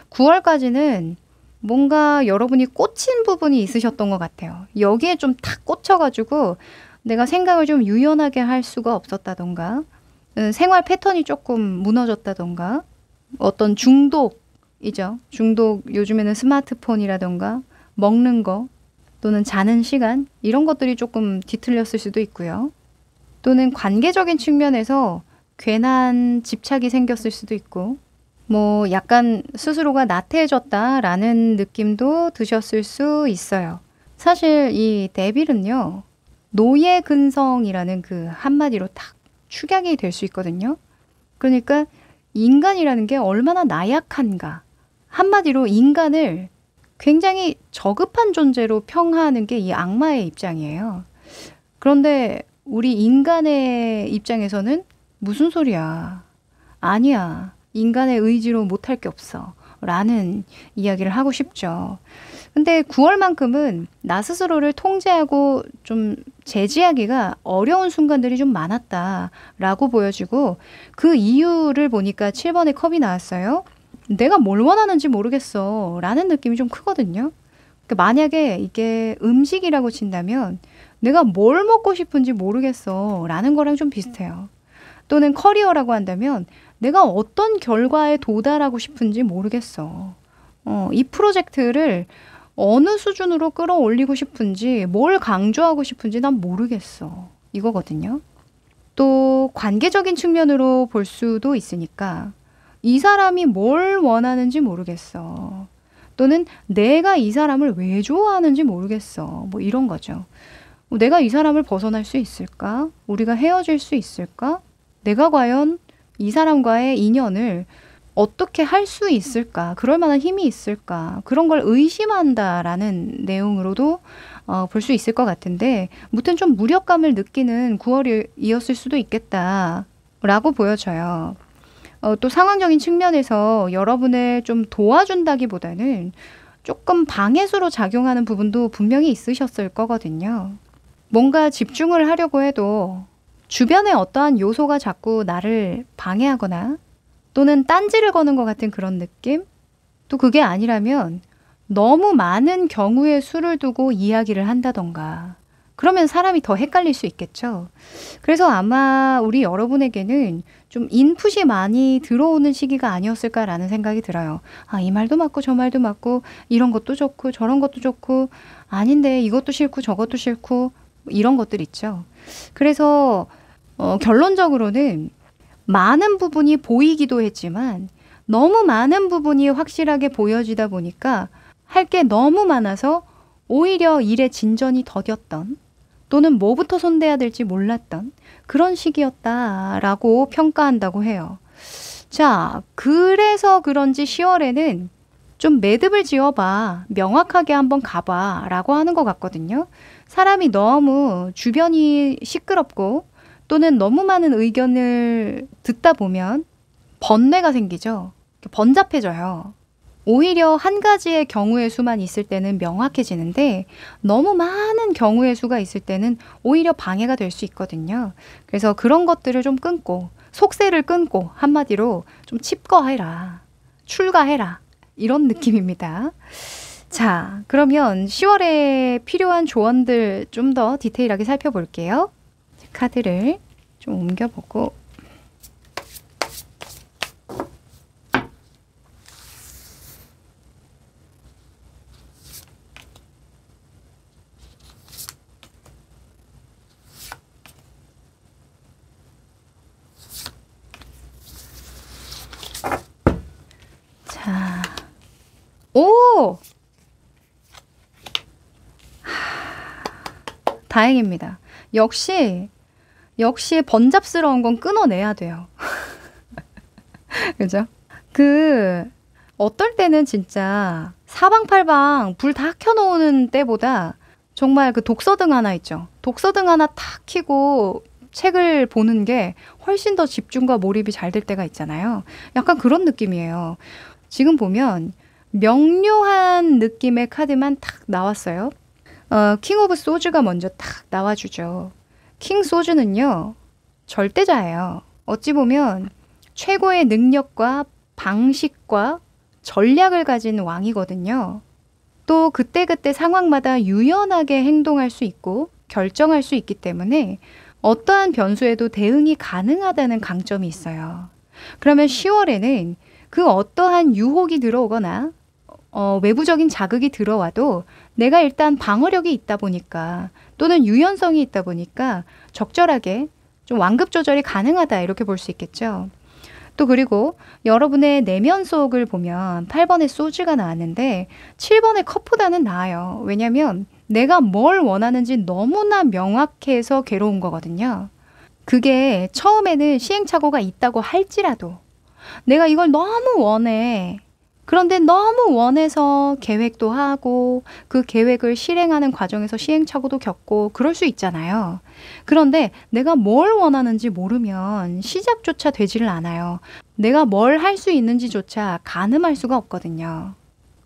9월까지는 뭔가 여러분이 꽂힌 부분이 있으셨던 것 같아요. 여기에 좀 탁 꽂혀가지고 내가 생각을 좀 유연하게 할 수가 없었다던가, 생활 패턴이 조금 무너졌다던가, 어떤 중독이죠. 중독, 요즘에는 스마트폰이라던가, 먹는 거, 또는 자는 시간, 이런 것들이 조금 뒤틀렸을 수도 있고요. 또는 관계적인 측면에서 괜한 집착이 생겼을 수도 있고, 뭐 약간 스스로가 나태해졌다라는 느낌도 드셨을 수 있어요. 사실 이 데빌은요, 노예 근성이라는 그 한마디로 딱 축약이 될 수 있거든요. 그러니까 인간이라는 게 얼마나 나약한가. 한마디로 인간을 굉장히 저급한 존재로 평하는 게 이 악마의 입장이에요. 그런데 우리 인간의 입장에서는 무슨 소리야. 아니야. 인간의 의지로 못할 게 없어. 라는 이야기를 하고 싶죠. 근데 9월만큼은 나 스스로를 통제하고 좀 제지하기가 어려운 순간들이 좀 많았다라고 보여지고, 그 이유를 보니까 7번의 컵이 나왔어요. 내가 뭘 원하는지 모르겠어 라는 느낌이 좀 크거든요. 그러니까 만약에 이게 음식이라고 친다면 내가 뭘 먹고 싶은지 모르겠어 라는 거랑 좀 비슷해요. 또는 커리어라고 한다면 내가 어떤 결과에 도달하고 싶은지 모르겠어. 이 프로젝트를 어느 수준으로 끌어올리고 싶은지, 뭘 강조하고 싶은지 난 모르겠어. 이거거든요. 또 관계적인 측면으로 볼 수도 있으니까 이 사람이 뭘 원하는지 모르겠어. 또는 내가 이 사람을 왜 좋아하는지 모르겠어. 뭐 이런 거죠. 내가 이 사람을 벗어날 수 있을까? 우리가 헤어질 수 있을까? 내가 과연 이 사람과의 인연을 어떻게 할 수 있을까? 그럴 만한 힘이 있을까? 그런 걸 의심한다라는 내용으로도 볼 수 있을 것 같은데, 무튼 좀 무력감을 느끼는 9월이었을 수도 있겠다라고 보여져요. 또 상황적인 측면에서 여러분을 좀 도와준다기보다는 조금 방해수로 작용하는 부분도 분명히 있으셨을 거거든요. 뭔가 집중을 하려고 해도 주변에 어떠한 요소가 자꾸 나를 방해하거나 또는 딴지를 거는 것 같은 그런 느낌? 또 그게 아니라면 너무 많은 경우의 수를 두고 이야기를 한다던가 그러면 사람이 더 헷갈릴 수 있겠죠. 그래서 아마 우리 여러분에게는 좀 인풋이 많이 들어오는 시기가 아니었을까라는 생각이 들어요. 아, 이 말도 맞고 저 말도 맞고 이런 것도 좋고 저런 것도 좋고 아닌데 이것도 싫고 저것도 싫고 이런 것들 있죠. 그래서 결론적으로는 많은 부분이 보이기도 했지만 너무 많은 부분이 확실하게 보여지다 보니까 할 게 너무 많아서 오히려 일의 진전이 더뎠던 또는 뭐부터 손대야 될지 몰랐던 그런 시기였다라고 평가한다고 해요. 자, 그래서 그런지 10월에는 좀 매듭을 지어봐, 명확하게 한번 가봐 라고 하는 것 같거든요. 사람이 너무 주변이 시끄럽고 또는 너무 많은 의견을 듣다 보면 번뇌가 생기죠. 번잡해져요. 오히려 한 가지의 경우의 수만 있을 때는 명확해지는데 너무 많은 경우의 수가 있을 때는 오히려 방해가 될 수 있거든요. 그래서 그런 것들을 좀 끊고 속세를 끊고 한마디로 좀 칩거해라, 출가해라 이런 느낌입니다. 자, 그러면 10월에 필요한 조언들 좀 더 디테일하게 살펴볼게요. 카드를 좀 옮겨보고 자, 오! 다행입니다. 역시 번잡스러운 건 끊어내야 돼요. 그죠? 어떨 때는 진짜 사방팔방 불 다 켜놓는 때보다 정말 그 독서등 하나 있죠. 독서등 하나 탁 켜고 책을 보는 게 훨씬 더 집중과 몰입이 잘 될 때가 있잖아요. 약간 그런 느낌이에요. 지금 보면 명료한 느낌의 카드만 탁 나왔어요. 킹 오브 소즈가 먼저 탁 나와주죠. 킹 소즈는요, 절대자예요. 어찌 보면 최고의 능력과 방식과 전략을 가진 왕이거든요. 또 그때그때 상황마다 유연하게 행동할 수 있고 결정할 수 있기 때문에 어떠한 변수에도 대응이 가능하다는 강점이 있어요. 그러면 10월에는 그 어떠한 유혹이 들어오거나 외부적인 자극이 들어와도 내가 일단 방어력이 있다 보니까 또는 유연성이 있다 보니까 적절하게 좀 완급 조절이 가능하다 이렇게 볼 수 있겠죠. 또 그리고 여러분의 내면 속을 보면 8번의 소주가 나왔는데 7번의 컵보다는 나아요. 왜냐하면 내가 뭘 원하는지 너무나 명확해서 괴로운 거거든요. 그게 처음에는 시행착오가 있다고 할지라도 내가 이걸 너무 원해. 그런데 너무 원해서 계획도 하고 그 계획을 실행하는 과정에서 시행착오도 겪고 그럴 수 있잖아요. 그런데 내가 뭘 원하는지 모르면 시작조차 되지를 않아요. 내가 뭘 할 수 있는지조차 가늠할 수가 없거든요.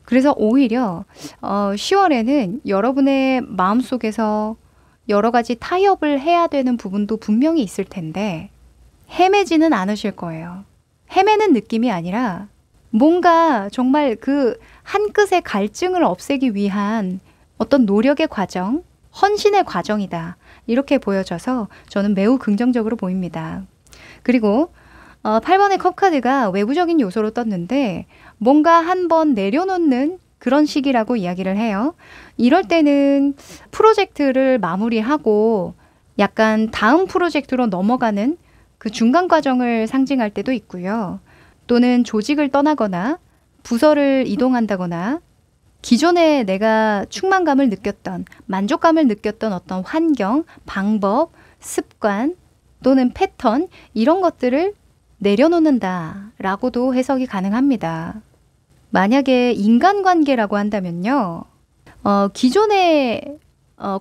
그래서 오히려 10월에는 여러분의 마음속에서 여러 가지 타협을 해야 되는 부분도 분명히 있을 텐데 헤매지는 않으실 거예요. 헤매는 느낌이 아니라 뭔가 정말 그 한 끗의 갈증을 없애기 위한 어떤 노력의 과정, 헌신의 과정이다. 이렇게 보여져서 저는 매우 긍정적으로 보입니다. 그리고 8번의 컵카드가 외부적인 요소로 떴는데 뭔가 한번 내려놓는 그런 시기라고 이야기를 해요. 이럴 때는 프로젝트를 마무리하고 약간 다음 프로젝트로 넘어가는 그 중간 과정을 상징할 때도 있고요. 또는 조직을 떠나거나 부서를 이동한다거나 기존에 내가 충만감을 느꼈던, 만족감을 느꼈던 어떤 환경, 방법, 습관 또는 패턴 이런 것들을 내려놓는다 라고도 해석이 가능합니다. 만약에 인간관계라고 한다면요. 기존의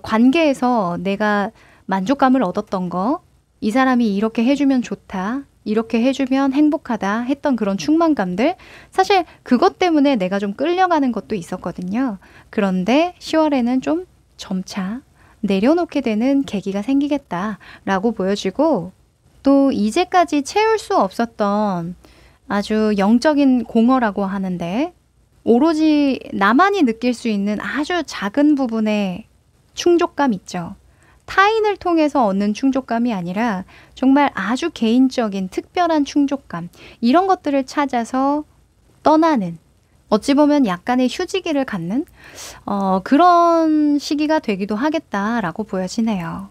관계에서 내가 만족감을 얻었던 거, 이 사람이 이렇게 해주면 좋다, 이렇게 해주면 행복하다 했던 그런 충만감들, 사실 그것 때문에 내가 좀 끌려가는 것도 있었거든요. 그런데 10월에는 좀 점차 내려놓게 되는 계기가 생기겠다라고 보여지고, 또 이제까지 채울 수 없었던 아주 영적인 공허라고 하는데 오로지 나만이 느낄 수 있는 아주 작은 부분의 충족감 있죠. 타인을 통해서 얻는 충족감이 아니라 정말 아주 개인적인 특별한 충족감, 이런 것들을 찾아서 떠나는, 어찌 보면 약간의 휴지기를 갖는 그런 시기가 되기도 하겠다라고 보여지네요.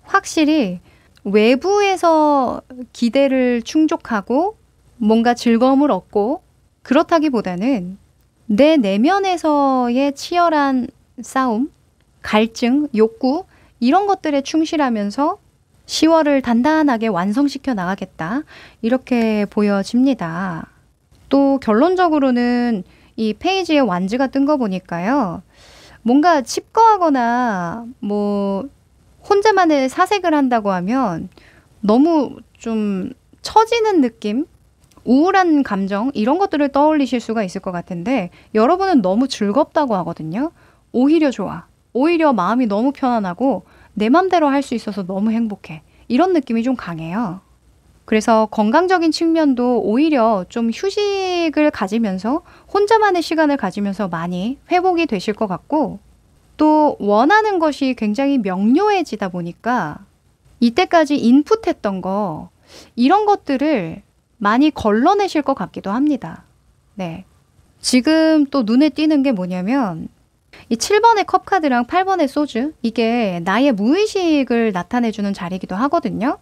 확실히 외부에서 기대를 충족하고 뭔가 즐거움을 얻고, 그렇다기보다는 내 내면에서의 치열한 싸움, 갈증, 욕구 이런 것들에 충실하면서 10월을 단단하게 완성시켜 나가겠다, 이렇게 보여집니다. 또 결론적으로는 이 페이지에 완즈가 뜬 거 보니까요. 뭔가 칩거하거나 뭐 혼자만의 사색을 한다고 하면 너무 좀 처지는 느낌, 우울한 감정 이런 것들을 떠올리실 수가 있을 것 같은데, 여러분은 너무 즐겁다고 하거든요. 오히려 좋아. 오히려 마음이 너무 편안하고 내 맘대로 할 수 있어서 너무 행복해. 이런 느낌이 좀 강해요. 그래서 건강적인 측면도 오히려 좀 휴식을 가지면서 혼자만의 시간을 가지면서 많이 회복이 되실 것 같고, 또 원하는 것이 굉장히 명료해지다 보니까 이때까지 인풋했던 거, 이런 것들을 많이 걸러내실 것 같기도 합니다. 네. 지금 또 눈에 띄는 게 뭐냐면 이 7번의 컵카드랑 8번의 소주, 이게 나의 무의식을 나타내주는 자리이기도 하거든요.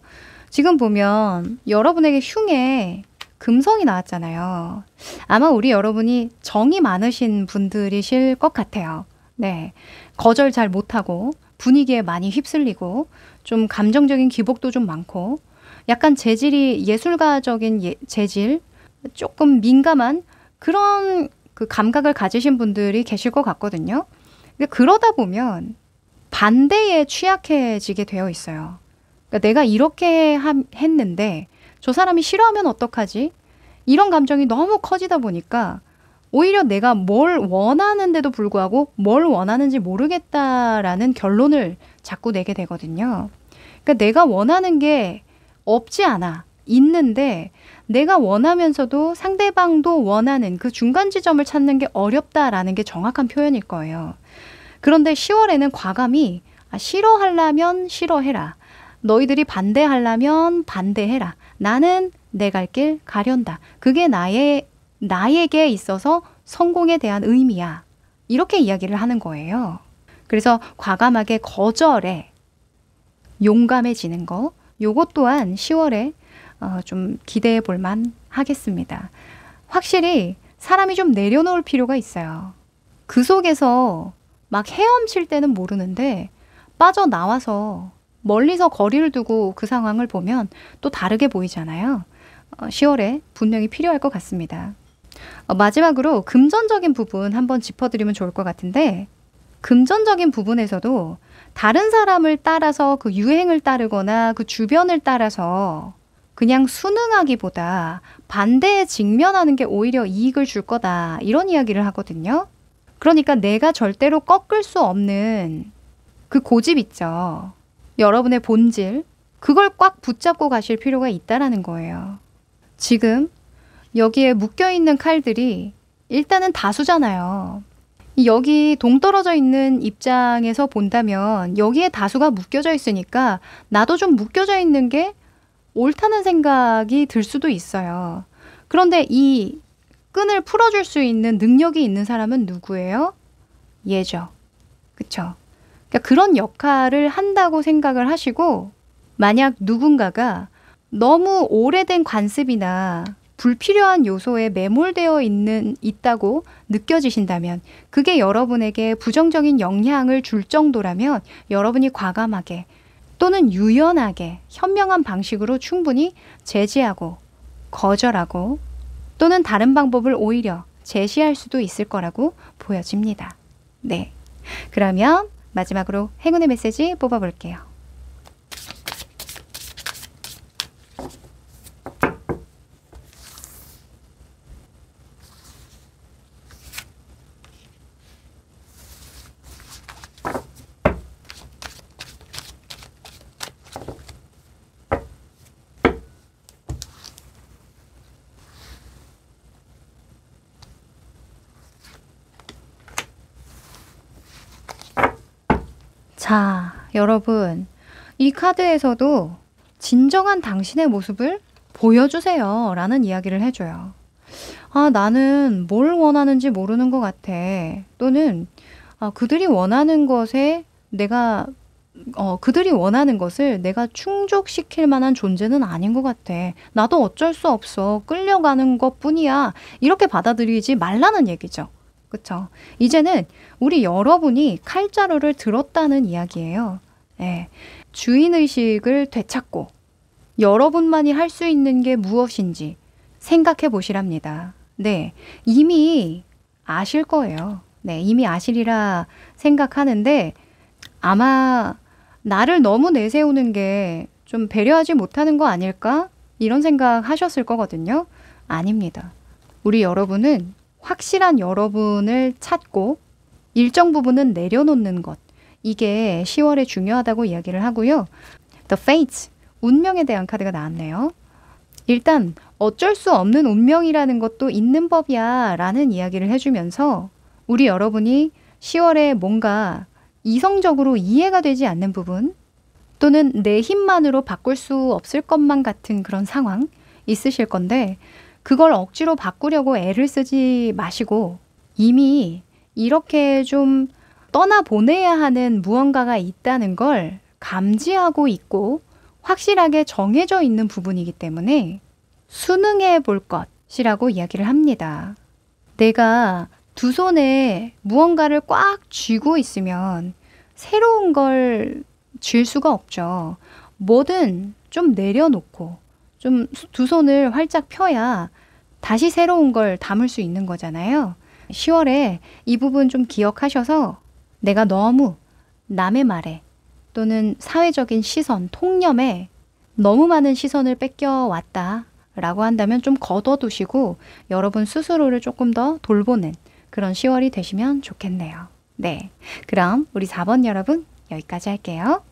지금 보면 여러분에게 흉에 금성이 나왔잖아요. 아마 우리 여러분이 정이 많으신 분들이실 것 같아요. 네. 거절 잘 못하고 분위기에 많이 휩쓸리고 좀 감정적인 기복도 좀 많고 약간 재질이 예술가적인 재질, 조금 민감한 그런 그 감각을 가지신 분들이 계실 것 같거든요. 근데 그러다 보면 반대에 취약해지게 되어 있어요. 그러니까 내가 이렇게 했는데 저 사람이 싫어하면 어떡하지? 이런 감정이 너무 커지다 보니까 오히려 내가 뭘 원하는데도 불구하고 뭘 원하는지 모르겠다라는 결론을 자꾸 내게 되거든요. 그러니까 내가 원하는 게 없지 않아. 있는데 내가 원하면서도 상대방도 원하는 그 중간 지점을 찾는 게 어렵다라는 게 정확한 표현일 거예요. 그런데 10월에는 과감히 싫어하려면 싫어해라. 너희들이 반대하려면 반대해라. 나는 내 갈 길 가련다. 그게 나에게 있어서 성공에 대한 의미야. 이렇게 이야기를 하는 거예요. 그래서 과감하게 거절해. 용감해지는 거. 요것 또한 10월에 좀 기대해 볼만 하겠습니다. 확실히 사람이 좀 내려놓을 필요가 있어요. 그 속에서 막 헤엄칠 때는 모르는데 빠져나와서 멀리서 거리를 두고 그 상황을 보면 또 다르게 보이잖아요. 10월에 분명히 필요할 것 같습니다. 마지막으로 금전적인 부분 한번 짚어드리면 좋을 것 같은데, 금전적인 부분에서도 다른 사람을 따라서 그 유행을 따르거나 그 주변을 따라서 그냥 순응하기보다 반대에 직면하는 게 오히려 이익을 줄 거다, 이런 이야기를 하거든요. 그러니까 내가 절대로 꺾을 수 없는 그 고집 있죠. 여러분의 본질, 그걸 꽉 붙잡고 가실 필요가 있다라는 거예요. 지금 여기에 묶여있는 칼들이 일단은 다수잖아요. 여기 동떨어져 있는 입장에서 본다면 여기에 다수가 묶여져 있으니까 나도 좀 묶여져 있는 게 옳다는 생각이 들 수도 있어요. 그런데 이 끈을 풀어줄 수 있는 능력이 있는 사람은 누구예요? 얘죠. 그쵸? 그러니까 그런 역할을 한다고 생각을 하시고, 만약 누군가가 너무 오래된 관습이나 불필요한 요소에 매몰되어 있다고 느껴지신다면, 그게 여러분에게 부정적인 영향을 줄 정도라면 여러분이 과감하게 또는 유연하게 현명한 방식으로 충분히 제지하고 거절하고 또는 다른 방법을 오히려 제시할 수도 있을 거라고 보여집니다. 네. 그러면 마지막으로 행운의 메시지 뽑아볼게요. 자, 여러분, 이 카드에서도 진정한 당신의 모습을 보여주세요 라는 이야기를 해줘요. 아, 나는 뭘 원하는지 모르는 것 같아. 또는 그들이 원하는 것에 그들이 원하는 것을 내가 충족시킬 만한 존재는 아닌 것 같아. 나도 어쩔 수 없어. 끌려가는 것뿐이야. 이렇게 받아들이지 말라는 얘기죠. 그쵸? 이제는 우리 여러분이 칼자루를 들었다는 이야기예요. 네. 주인의식을 되찾고 여러분만이 할 수 있는 게 무엇인지 생각해 보시랍니다. 네. 이미 아실 거예요. 네. 이미 아시리라 생각하는데 아마 나를 너무 내세우는 게 좀 배려하지 못하는 거 아닐까? 이런 생각 하셨을 거거든요. 아닙니다. 우리 여러분은 확실한 여러분을 찾고 일정 부분은 내려놓는 것. 이게 10월에 중요하다고 이야기를 하고요. The Fates, 운명에 대한 카드가 나왔네요. 일단 어쩔 수 없는 운명이라는 것도 있는 법이야 라는 이야기를 해주면서 우리 여러분이 10월에 뭔가 이성적으로 이해가 되지 않는 부분 또는 내 힘만으로 바꿀 수 없을 것만 같은 그런 상황 있으실 건데 그걸 억지로 바꾸려고 애를 쓰지 마시고 이미 이렇게 좀 떠나보내야 하는 무언가가 있다는 걸 감지하고 있고 확실하게 정해져 있는 부분이기 때문에 순응해 볼 것이라고 이야기를 합니다. 내가 두 손에 무언가를 꽉 쥐고 있으면 새로운 걸 쥘 수가 없죠. 뭐든 좀 내려놓고 좀 두 손을 활짝 펴야 다시 새로운 걸 담을 수 있는 거잖아요. 10월에 이 부분 좀 기억하셔서 내가 너무 남의 말에 또는 사회적인 시선, 통념에 너무 많은 시선을 뺏겨왔다 라고 한다면 좀 걷어두시고 여러분 스스로를 조금 더 돌보는 그런 10월이 되시면 좋겠네요. 네, 그럼 우리 4번 여러분 여기까지 할게요.